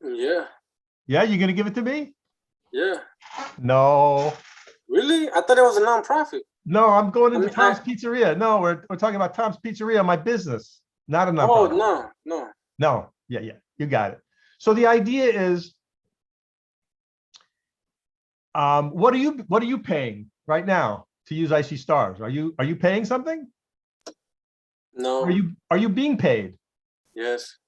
Speaker 6: Yeah.
Speaker 1: Yeah, you're going to give it to me?
Speaker 6: Yeah.
Speaker 1: No.
Speaker 6: Really? I thought it was a nonprofit.
Speaker 1: No, I'm going into Tom's Pizzeria. No, we're talking about Tom's Pizzeria, my business, not a nonprofit.
Speaker 6: Oh, no.
Speaker 1: Yeah, you got it. So the idea is, what are you paying right now to use IC Stars? Are you paying something?
Speaker 6: No.
Speaker 1: Are you being paid?
Speaker 6: Yes.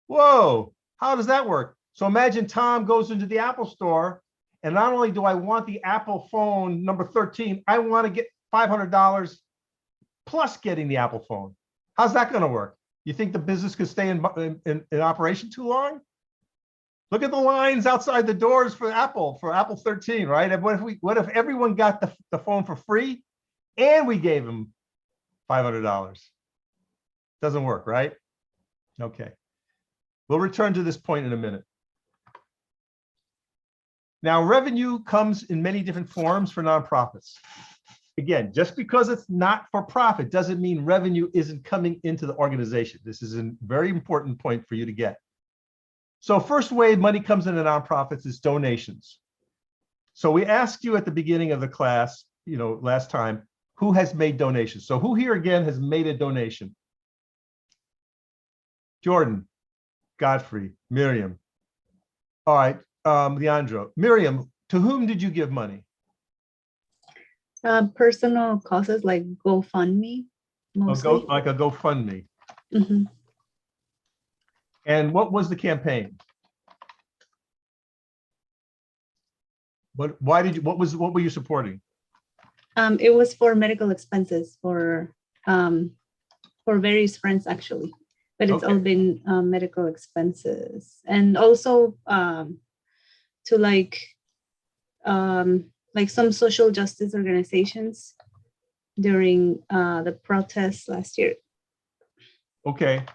Speaker 1: Whoa, how does that work? So imagine Tom goes into the Apple store, and not only do I want the Apple phone number 13, I want to get $500 plus getting the Apple phone. How's that going to work? You think the business could stay in operation too long? Look at the lines outside the doors for Apple 13, right? And what if everyone got the phone for free and we gave them $500? Doesn't work, right? Okay. We'll return to this point in a minute. Now, revenue comes in many different forms for nonprofits. Again, just because it's not for profit doesn't mean revenue isn't coming into the organization. This is a very important point for you to get. So first way money comes into nonprofits is donations. So we asked you at the beginning of the class, last time, who has made donations? So who here again has made a donation? Jordan, Godfrey, Miriam. All right, Leandro. Miriam, to whom did you give money?
Speaker 10: Personal causes like GoFundMe, mostly.
Speaker 1: Like a GoFundMe.
Speaker 10: Mm-hmm.
Speaker 1: And what was the campaign? What were you supporting?
Speaker 10: It was for medical expenses for various friends actually, but it's all been medical expenses, and also to like some social justice organizations during the protests last year.
Speaker 1: Okay.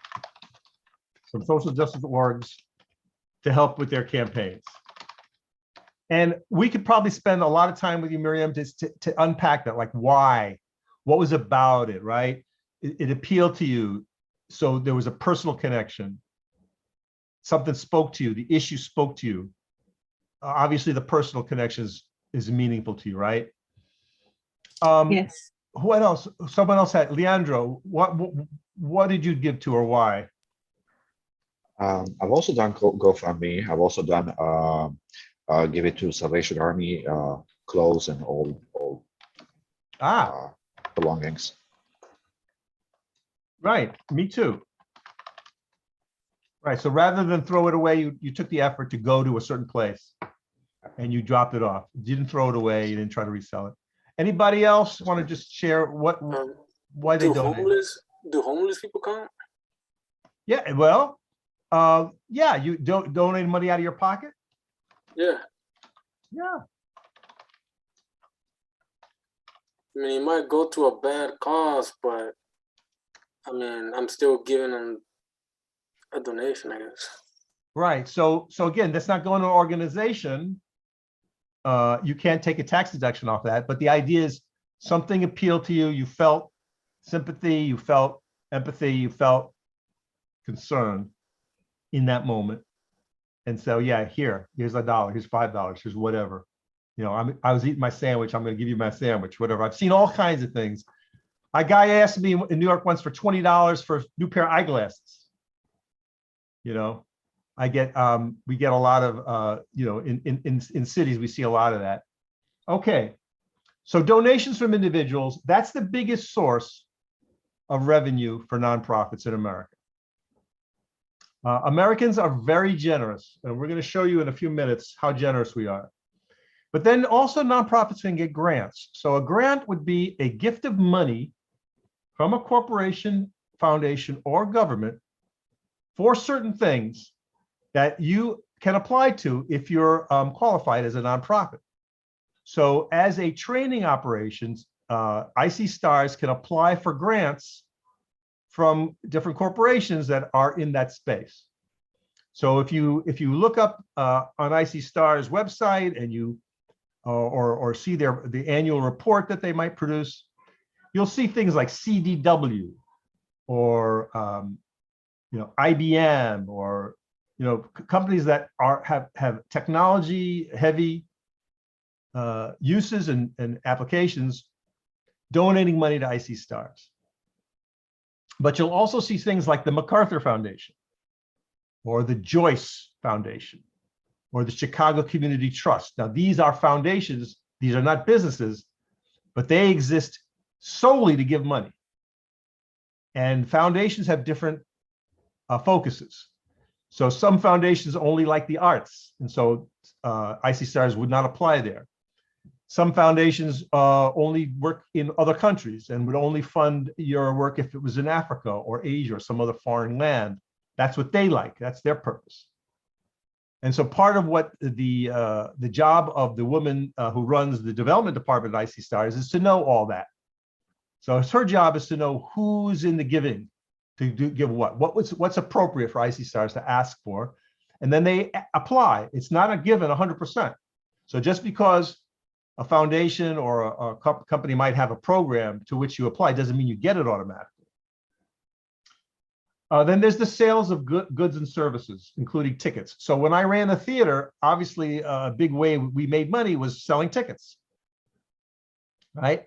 Speaker 1: Some social justice orgs to help with their campaigns. And we could probably spend a lot of time with you, Miriam, just to unpack that, like why, what was about it, right? It appealed to you. So there was a personal connection. Something spoke to you, the issue spoke to you. Obviously the personal connection is meaningful to you, right?
Speaker 10: Yes.
Speaker 1: What else? Someone else had, Leandro, what did you give to or why?
Speaker 7: I've also done GoFundMe. I've also done give it to Salvation Army, clothes and all belongings.
Speaker 1: Right, me too. Right, so rather than throw it away, you took the effort to go to a certain place and you dropped it off. You didn't throw it away, you didn't try to resell it. Anybody else want to just share why they donate?
Speaker 6: Do homeless people count?
Speaker 1: Yeah, well, yeah, you donate money out of your pocket?
Speaker 6: Yeah.
Speaker 1: Yeah.
Speaker 6: I mean, it might go to a bad cause, but I mean, I'm still giving them a donation, I guess.
Speaker 1: Right. So again, that's not going to an organization. You can't take a tax deduction off that. But the idea is something appealed to you. You felt sympathy, you felt empathy, you felt concern in that moment. And so, yeah, here's $1, here's $5, here's whatever. You know, I was eating my sandwich. I'm going to give you my sandwich, whatever. I've seen all kinds of things. A guy asked me in New York once for $20 for a new pair of eyeglasses. You know, we get a lot of, you know, in cities, we see a lot of that. Okay. So donations from individuals, that's the biggest source of revenue for nonprofits in America. Americans are very generous, and we're going to show you in a few minutes how generous we are. But then also nonprofits can get grants. So a grant would be a gift of money from a corporation, foundation, or government for certain things that you can apply to if you're qualified as a nonprofit. So as a training operations, IC Stars can apply for grants from different corporations that are in that space. So if you look up on IC Stars website and you or see the annual report that they might produce, you'll see things like CDW or you know, IBM, or you know, companies that have technology heavy uses and applications donating money to IC Stars. But you'll also see things like the MacArthur Foundation or the Joyce Foundation or the Chicago Community Trust. Now, these are foundations. These are not businesses, but they exist solely to give money. And foundations have different focuses. So some foundations only like the arts, and so IC Stars would not apply there. Some foundations only work in other countries and would only fund your work if it was in Africa or Asia or some other foreign land. That's what they like. That's their purpose. And so part of what the job of the woman who runs the development department at IC Stars is to know all that. So it's her job is to know who's in the giving to give what's appropriate for IC Stars to ask for, and then they apply. It's not a given 100%. So just because a foundation or a company might have a program to which you apply doesn't mean you get it automatically. Then there's the sales of goods and services, including tickets. So when I ran the theater, obviously a big way we made money was selling tickets, right?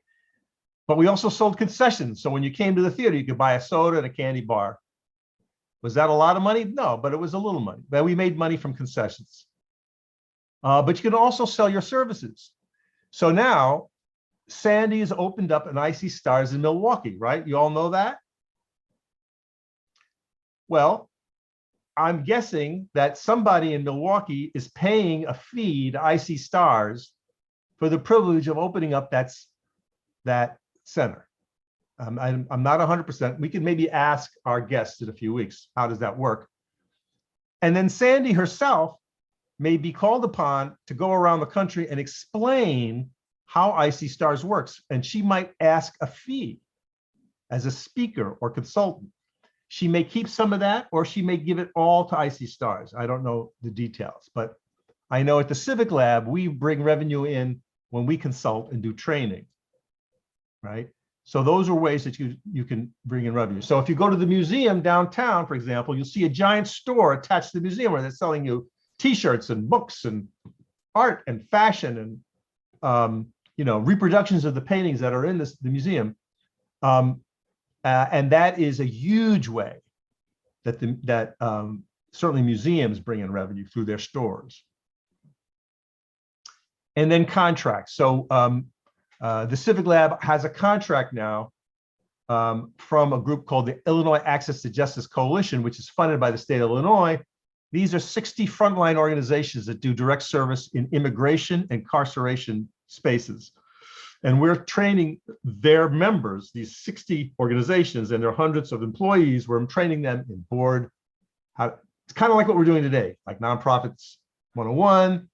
Speaker 1: But we also sold concessions. So when you came to the theater, you could buy a soda and a candy bar. Was that a lot of money? No, but it was a little money. But we made money from concessions. But you can also sell your services. So now Sandy has opened up an IC Stars in Milwaukee, right? You all know that? Well, I'm guessing that somebody in Milwaukee is paying a fee to IC Stars for the privilege of opening up that center. I'm not 100%. We can maybe ask our guests in a few weeks, how does that work? And then Sandy herself may be called upon to go around the country and explain how IC Stars works. And she might ask a fee as a speaker or consultant. She may keep some of that, or she may give it all to IC Stars. I don't know the details, but I know at the Civic Lab, we bring revenue in when we consult and do training, right? So those are ways that you can bring in revenue. So if you go to the museum downtown, for example, you'll see a giant store attached to the museum where they're selling you T-shirts and books and art and fashion and you know, reproductions of the paintings that are in the museum. And that is a huge way that certainly museums bring in revenue through their stores. And then contracts. So the Civic Lab has a contract now from a group called the Illinois Access to Justice Coalition, which is funded by the state of Illinois. These are 60 frontline organizations that do direct service in immigration and incarceration spaces. And we're training their members, these 60 organizations, and there are hundreds of employees, where I'm training them in board. It's kind of like what we're doing today, like Nonprofits 101,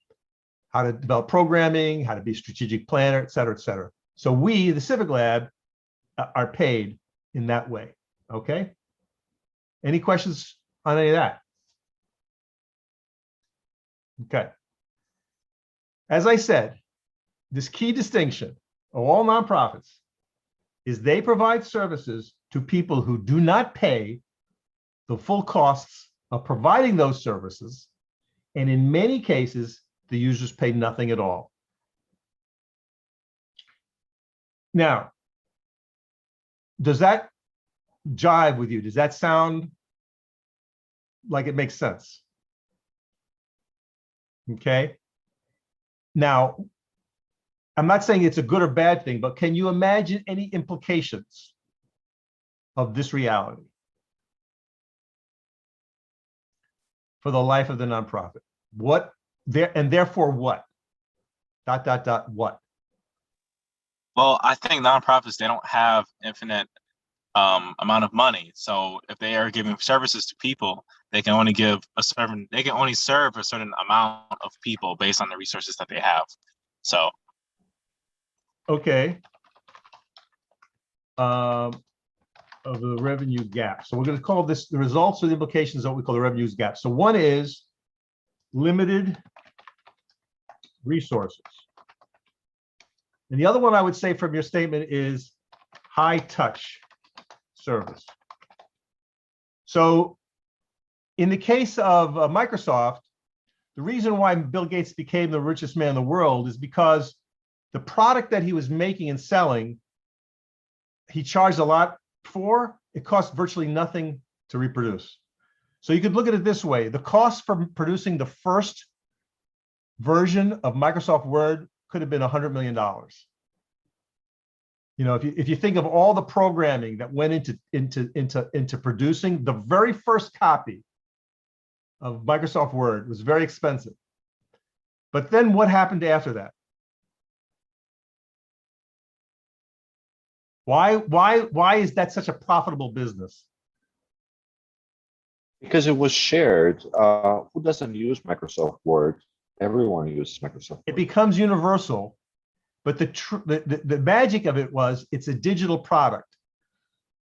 Speaker 1: how to develop programming, how to be a strategic planner, et cetera, et cetera. So we, the Civic Lab, are paid in that way. Okay. Any questions on any of that? Okay. As I said, this key distinction of all nonprofits is they provide services to people who do not pay the full costs of providing those services. And in many cases, the users pay nothing at all. Now, does that jive with you? Does that sound like it makes sense? Okay. Now, I'm not saying it's a good or bad thing, but can you imagine any implications of this reality for the life of the nonprofit? What there, and therefore what? What?
Speaker 8: Well, I think nonprofits, they don't have infinite amount of money. So if they are giving services to people, they can only serve a certain amount of people based on the resources that they have. So
Speaker 1: Okay. Of the revenue gap. So we're going to call this the results or the implications of what we call the revenues gap. So one is limited resources. And the other one I would say from your statement is high touch service. So in the case of Microsoft, the reason why Bill Gates became the richest man in the world is because the product that he was making and selling, he charged a lot for. It cost virtually nothing to reproduce. So you could look at it this way. The cost for producing the first version of Microsoft Word could have been $100 million. You know, if you think of all the programming that went into producing the very first copy of Microsoft Word was very expensive. But then what happened after that? Why is that such a profitable business?
Speaker 7: Because it was shared. Who doesn't use Microsoft Word? Everyone uses Microsoft
Speaker 1: It
Speaker 7: Word.
Speaker 1: becomes universal, but the magic of it was it's a digital product.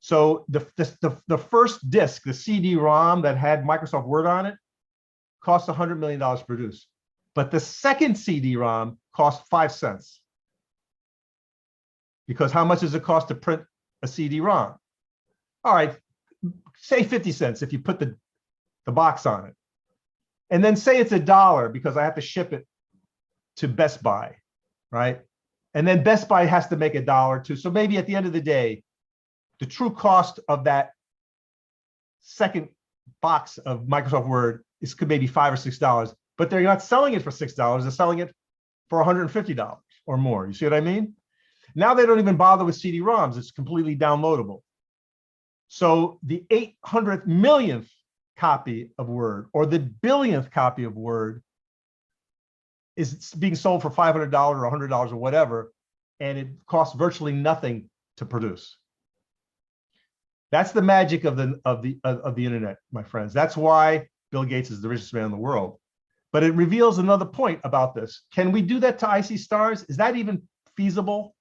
Speaker 1: So the first disk, the CD-ROM that had Microsoft Word on it, cost $100 million to produce. But the second CD-ROM cost 5 cents. Because how much does it cost to print a CD-ROM? All right, say 50 cents if you put the box on it. And then say it's $1 because I have to ship it to Best Buy, right? And then Best Buy has to make $1 too. So maybe at the end of the day, the true cost of that second box of Microsoft Word is could maybe $5 or $6, but they're not selling it for $6. They're selling it for $150 or more. You see what I mean? Now they don't even bother with CD-ROMs. It's completely downloadable. So the 800th millionth copy of Word or the billionth copy of Word is being sold for $500 or $100 or whatever, and it costs virtually nothing to produce. That's the magic of the internet, my friends. That's why Bill Gates is the richest man in the world. But it reveals another point about this. Can we do that to IC Stars? Is that even feasible?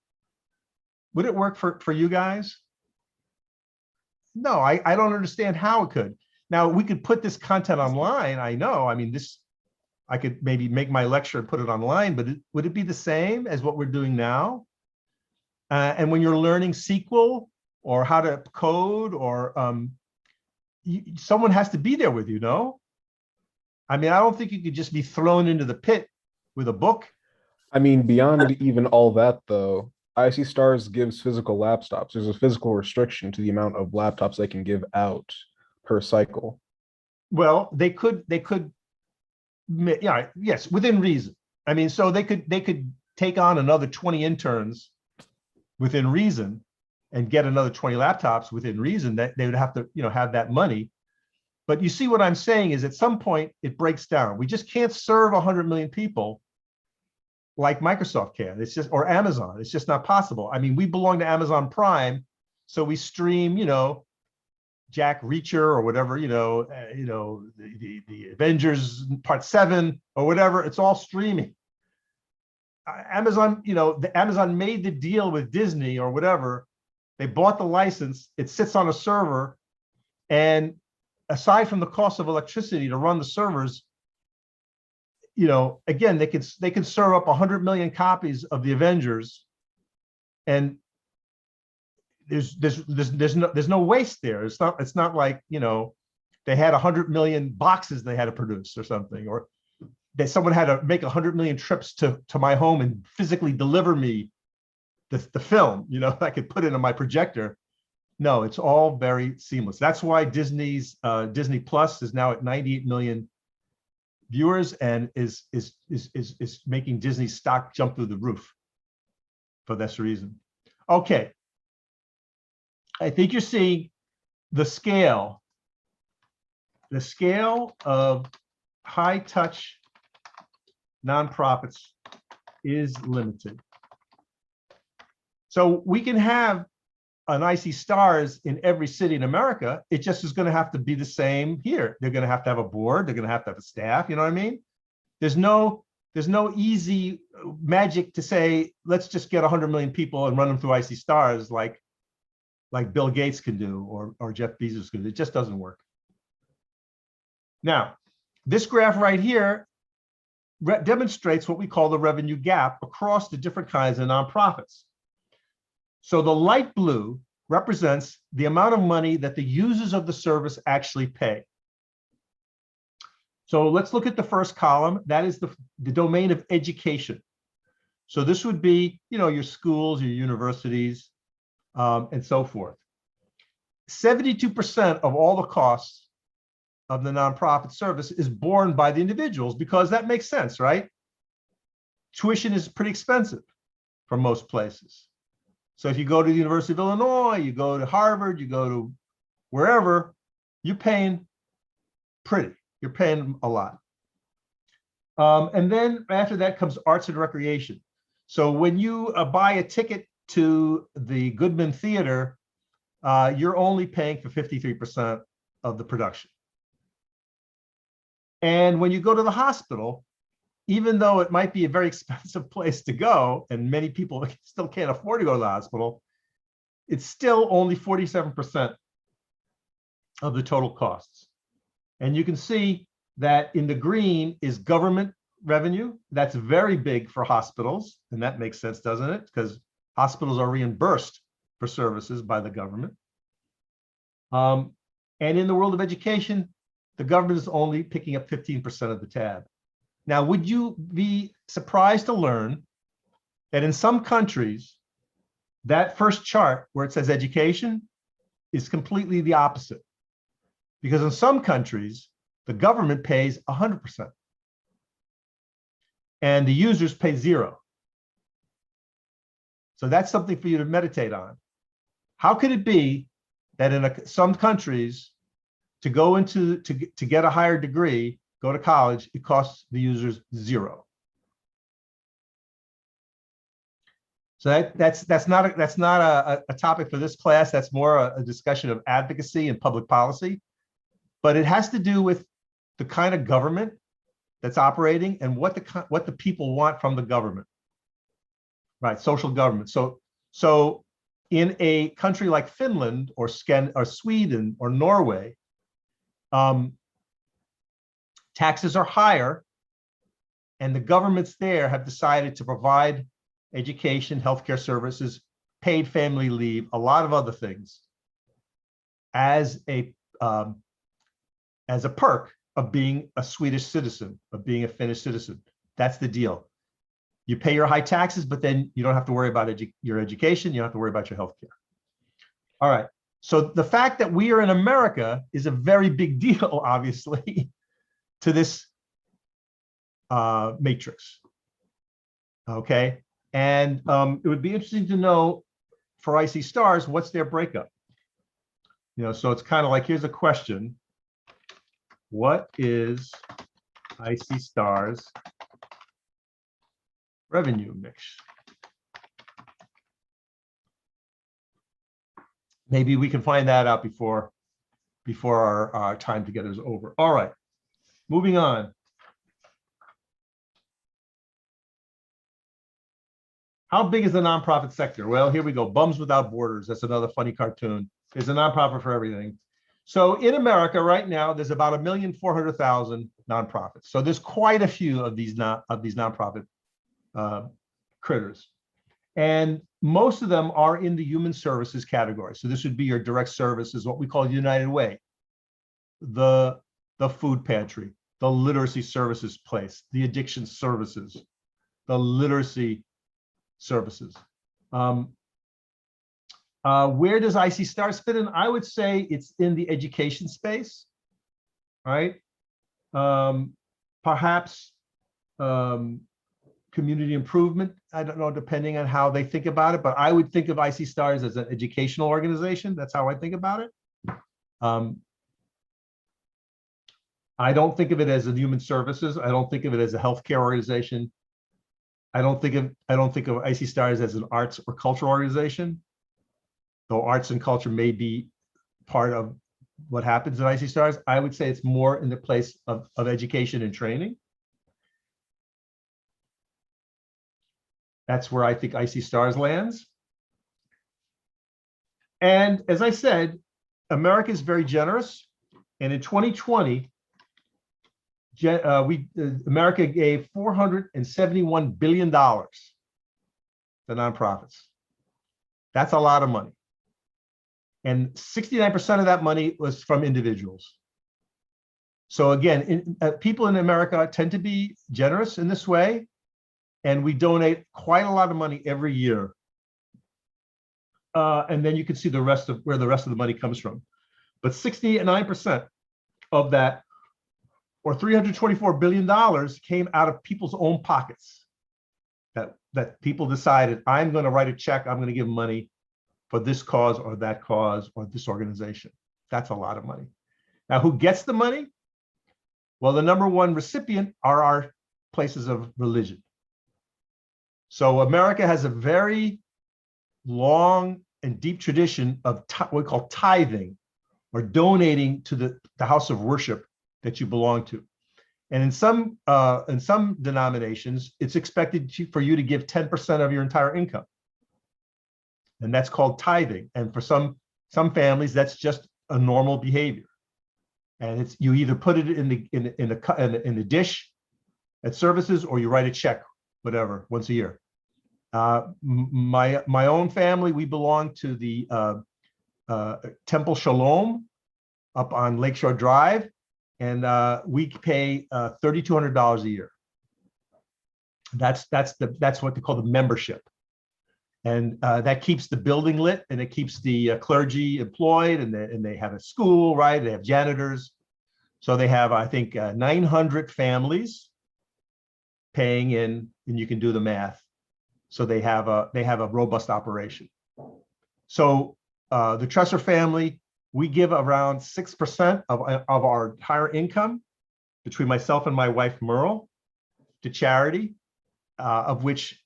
Speaker 1: Would it work for you guys? No, I don't understand how it could. Now, we could put this content online. I know. I mean, I could maybe make my lecture and put it online, but would it be the same as what we're doing now? And when you're learning SQL or how to code, or someone has to be there with you, no? I mean, I don't think you could just be thrown into the pit with a book.
Speaker 4: I mean, beyond even all that, though, IC Stars gives physical laptops. There's a physical restriction to the amount of laptops they can give out per cycle.
Speaker 1: Well, they could, yeah, yes, within reason. I mean, so they could take on another 20 interns within reason and get another 20 laptops within reason. That they would have to, have that money. But you see what I'm saying is at some point it breaks down. We just can't serve 100 million people like Microsoft can. It's just, or Amazon. It's just not possible. I mean, we belong to Amazon Prime, so we stream, Jack Reacher or whatever, the Avengers Part 7 or whatever. It's all streaming. Amazon, the Amazon made the deal with Disney or whatever. They bought the license. It sits on a server, and aside from the cost of electricity to run the servers, again, they can serve up 100 million copies of the Avengers, and there's no waste there. It's not like they had 100 million boxes they had to produce or something, or that someone had to make 100 million trips to my home and physically deliver me the film. I could put it on my projector. No, it's all very seamless. That's why Disney's Disney Plus is now at 98 million viewers and is making Disney's stock jump through the roof for this reason. Okay. I think you're seeing the scale of high touch nonprofits is limited. So we can have an IC Stars in every city in America. It just is going to have to be the same here. They're going to have a board. They're going to have a staff. You know what I mean? There's no easy magic to say, let's just get 100 million people and run them through IC Stars like Bill Gates can do or Jeff Bezos can do. It just doesn't work. Now, this graph right here demonstrates what we call the revenue gap across the different kinds of nonprofits. So the light blue represents the amount of money that the users of the service actually pay. So let's look at the first column. That is the domain of education. So this would be, your schools, your universities, and so forth. 72% of all the costs of the nonprofit service is borne by the individuals, because that makes sense, right? Tuition is pretty expensive for most places. So if you go to the University of Illinois, you go to Harvard, you go to wherever, you're paying a lot. And then after that comes arts and recreation. So when you buy a ticket to the Goodman Theater, you're only paying for 53% of the production. And when you go to the hospital, even though it might be a very expensive place to go, and many people still can't afford to go to the hospital, it's still only 47% of the total costs. And you can see that in the green is government revenue. That's very big for hospitals. And that makes sense, doesn't it? Because hospitals are reimbursed for services by the government. And in the world of education, the government is only picking up 15% of the tab. Now, would you be surprised to learn that in some countries, that first chart where it says education is completely the opposite? Because in some countries, the government pays 100% and the users pay 0. So that's something for you to meditate on. How could it be that in some countries, to get a higher degree, go to college, it costs the users 0? So that's not a topic for this class. That's more a discussion of advocacy and public policy, but it has to do with the kind of government that's operating and what the people want from the government, right? Social government. So in a country like Finland or Sweden or Norway, taxes are higher, and the governments there have decided to provide education, healthcare services, paid family leave, a lot of other things as a perk of being a Swedish citizen, of being a Finnish citizen. That's the deal. You pay your high taxes, but then you don't have to worry about your education. You don't have to worry about your healthcare. All right. So the fact that we are in America is a very big deal, obviously, to this matrix. Okay. And it would be interesting to know for IC Stars, what's their breakup? So it's kind of like, here's a question. What is IC Stars revenue mix? Maybe we can find that out before our time together is over. All right, moving on. How big is the nonprofit sector? Well, here we go. Bums Without Borders. That's another funny cartoon. There's a nonprofit for everything. So in America right now, there's about 1,400,000 nonprofits. So there's quite a few of these nonprofit critters. And most of them are in the human services category. So this would be your direct services, what we call United Way, the food pantry, the literacy services place, the addiction services, the literacy services. Where does IC Stars fit in? I would say it's in the education space, right? Perhaps community improvement. I don't know, depending on how they think about it, but I would think of IC Stars as an educational organization. That's how I think about it. I don't think of it as a human services. I don't think of it as a healthcare organization. I don't think of IC Stars as an arts or cultural organization, though arts and culture may be part of what happens at IC Stars. I would say it's more in the place of education and training. That's where I think IC Stars lands. And as I said, America is very generous. And in 2020, America gave $471 billion to nonprofits. That's a lot of money. And 69% of that money was from individuals. So again, people in America tend to be generous in this way. And we donate quite a lot of money every year. And then you can see the rest of where the rest of the money comes from. But 69% of that, or $324 billion, came out of people's own pockets. That people decided, I'm going to write a check, I'm going to give money for this cause or that cause or this organization. That's a lot of money. Now, who gets the money? Well, the number one recipient are our places of religion. So America has a very long and deep tradition of what we call tithing, or donating to the house of worship that you belong to. And in some denominations, it's expected for you to give 10% of your entire income. And that's called tithing. And for some families, that's just a normal behavior. And it's, you either put it in the dish at services, or you write a check, whatever, once a year. My own family, we belong to the Temple Shalom up on Lakeshore Drive, and we pay $3,200 a year. That's what they call the membership, and that keeps the building lit, and it keeps the clergy employed, and they have a school, right? They have janitors, so they have, I think, 900 families paying in, and you can do the math. So they have a robust operation. So the Tresser family, we give around 6% of our entire income, between myself and my wife Merle, to charity, of which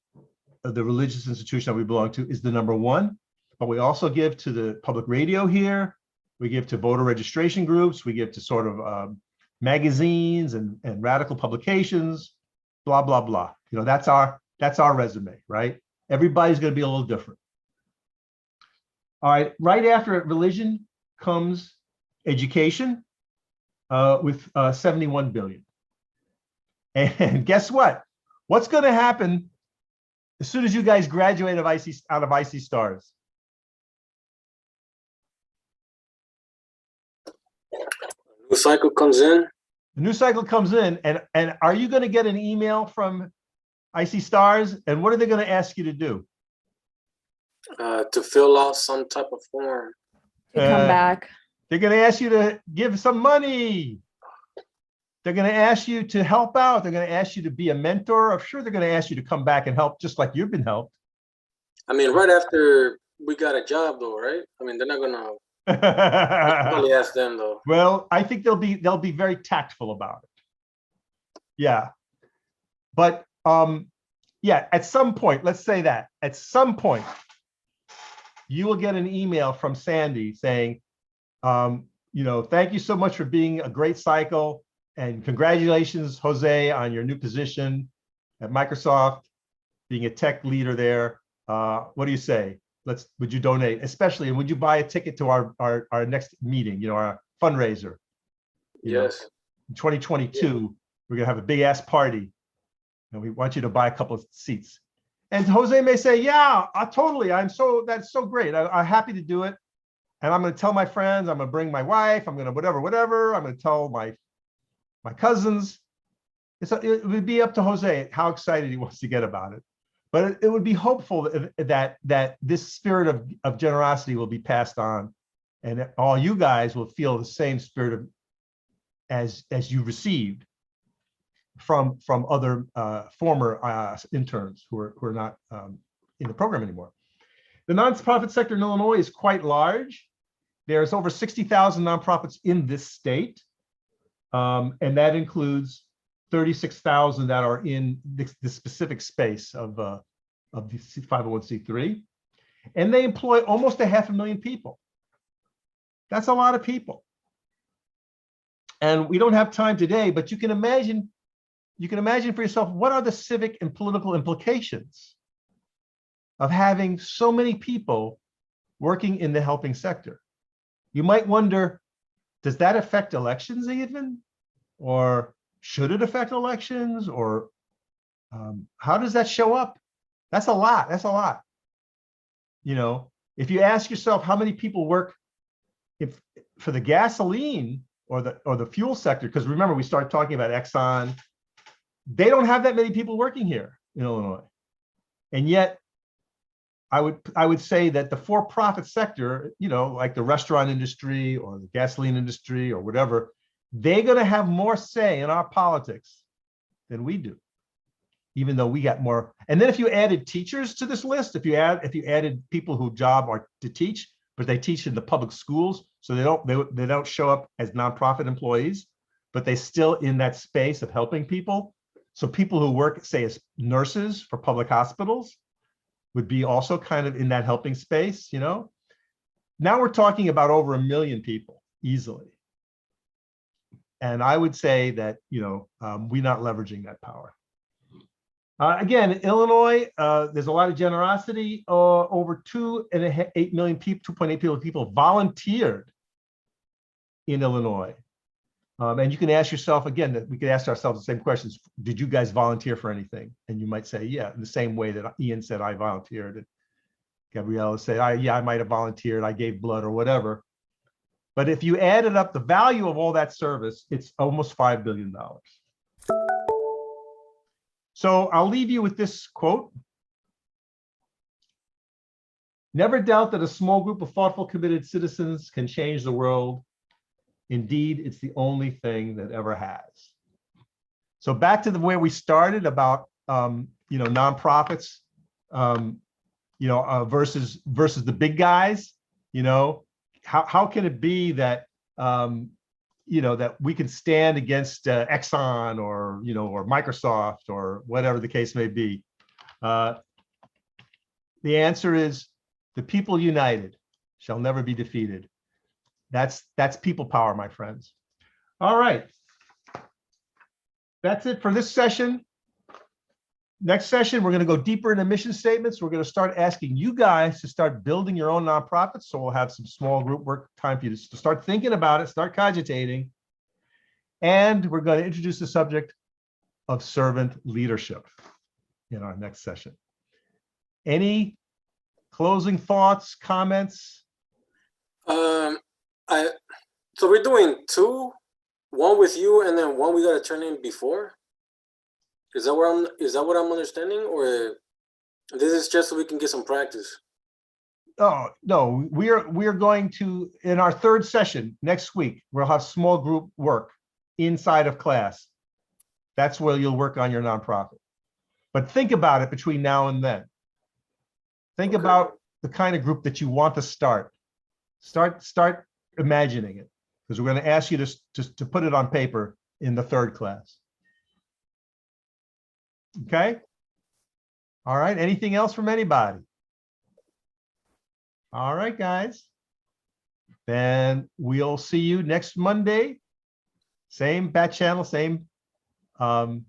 Speaker 1: the religious institution that we belong to is the number one. But we also give to the public radio here. We give to voter registration groups. We give to sort of magazines and radical publications, blah, blah, blah. You know, that's our resume, right? Everybody's going to be a little different. All right, right after religion comes education with 71 billion. And guess what? What's going to happen as soon as you guys graduate out of IC Stars?
Speaker 6: New cycle comes in.
Speaker 1: The new cycle comes in, and are you going to get an email from IC Stars? And what are they going to ask you to do?
Speaker 6: To fill out some type of form.
Speaker 5: To come back.
Speaker 1: They're going to ask you to give some money. They're going to ask you to help out. They're going to ask you to be a mentor. I'm sure they're going to ask you to come back and help, just like you've been helped.
Speaker 6: I mean, right after we got a job, though, right? I mean, they're not going to probably ask them, though.
Speaker 1: Well, I think they'll be very tactful about it. Yeah, but yeah, at some point, let's say that at some point, you will get an email from Sandy saying, you know, thank you so much for being a great cycle, and congratulations, Jose, on your new position at Microsoft. being a tech leader there. What do you say? Would you donate, especially, and would you buy a ticket to our next meeting, you know, our fundraiser?
Speaker 6: Yes.
Speaker 1: In 2022, we're gonna have a big ass party, and we want you to buy a couple of seats. And Jose may say, yeah, totally. That's so great. I'm happy to do it. And I'm going to tell my friends, I'm going to bring my wife, I'm going to whatever. I'm going to tell my cousins. It would be up to Jose how excited he wants to get about it. But it would be hopeful that this spirit of generosity will be passed on, and all you guys will feel the same spirit as you received from other former interns who are not in the program anymore. The nonprofit sector in Illinois is quite large. There's over 60,000 nonprofits in this state, and that includes 36,000 that are in the specific space of the 501c3, and they employ almost 500,000 people. That's a lot of people. And we don't have time today, but you can imagine for yourself, what are the civic and political implications of having so many people working in the helping sector? You might wonder, does that affect elections even? Or should it affect elections? Or how does that show up? That's a lot. That's a lot. You know, if you ask yourself how many people work for the gasoline or the fuel sector, because remember, we started talking about Exxon, they don't have that many people working here in Illinois. And yet, I would say that the for-profit sector, you know, like the restaurant industry or the gasoline industry or whatever, they're going to have more say in our politics than we do, even though we got more. And then if you added teachers to this list, if you added people whose job are to teach, but they teach in the public schools, so they don't show up as nonprofit employees, but they still in that space of helping people. So people who work, say, as nurses for public hospitals would be also kind of in that helping space, you know? Now we're talking about over 1 million people easily. And I would say that, you know, we're not leveraging that power. Again, in Illinois, there's a lot of generosity. Over 2.8 million people, 2.8 million people volunteered in Illinois. And you can ask yourself, again, that we could ask ourselves the same questions. Did you guys volunteer for anything? And you might say, yeah, in the same way that Ian said, I volunteered. And Gabriella said, yeah, I might have volunteered. I gave blood or whatever. But if you added up the value of all that service, it's almost $5 billion. So I'll leave you with this quote. Never doubt that a small group of thoughtful, committed citizens can change the world. Indeed, it's the only thing that ever has. So back to where we started about, you know, nonprofits, you know, versus the big guys. You know, how can it be that, you know, that we can stand against Exxon or, you know, or Microsoft or whatever the case may be? The answer is the people united shall never be defeated. That's people power, my friends. All right. That's it for this session. Next session, we're going to go deeper into mission statements. We're going to start asking you guys to start building your own nonprofits. So we'll have some small group work time for you to start thinking about it, start cogitating. And we're going to introduce the subject of servant leadership in our next session. Any closing thoughts, comments?
Speaker 6: So we're doing two, one with you, and then one we gotta turn in before. Is that what I'm understanding, or this is just so we can get some practice?
Speaker 1: Oh no, we're going to, in our third session next week, we'll have small group work inside of class. That's where you'll work on your nonprofit. But think about it between now and then. Think about the kind of group that you want to start. Start imagining it, because we're going to ask you to put it on paper in the third class. Okay. All right. Anything else from anybody? All right, guys. Then we'll see you next Monday. Same bat channel, same time.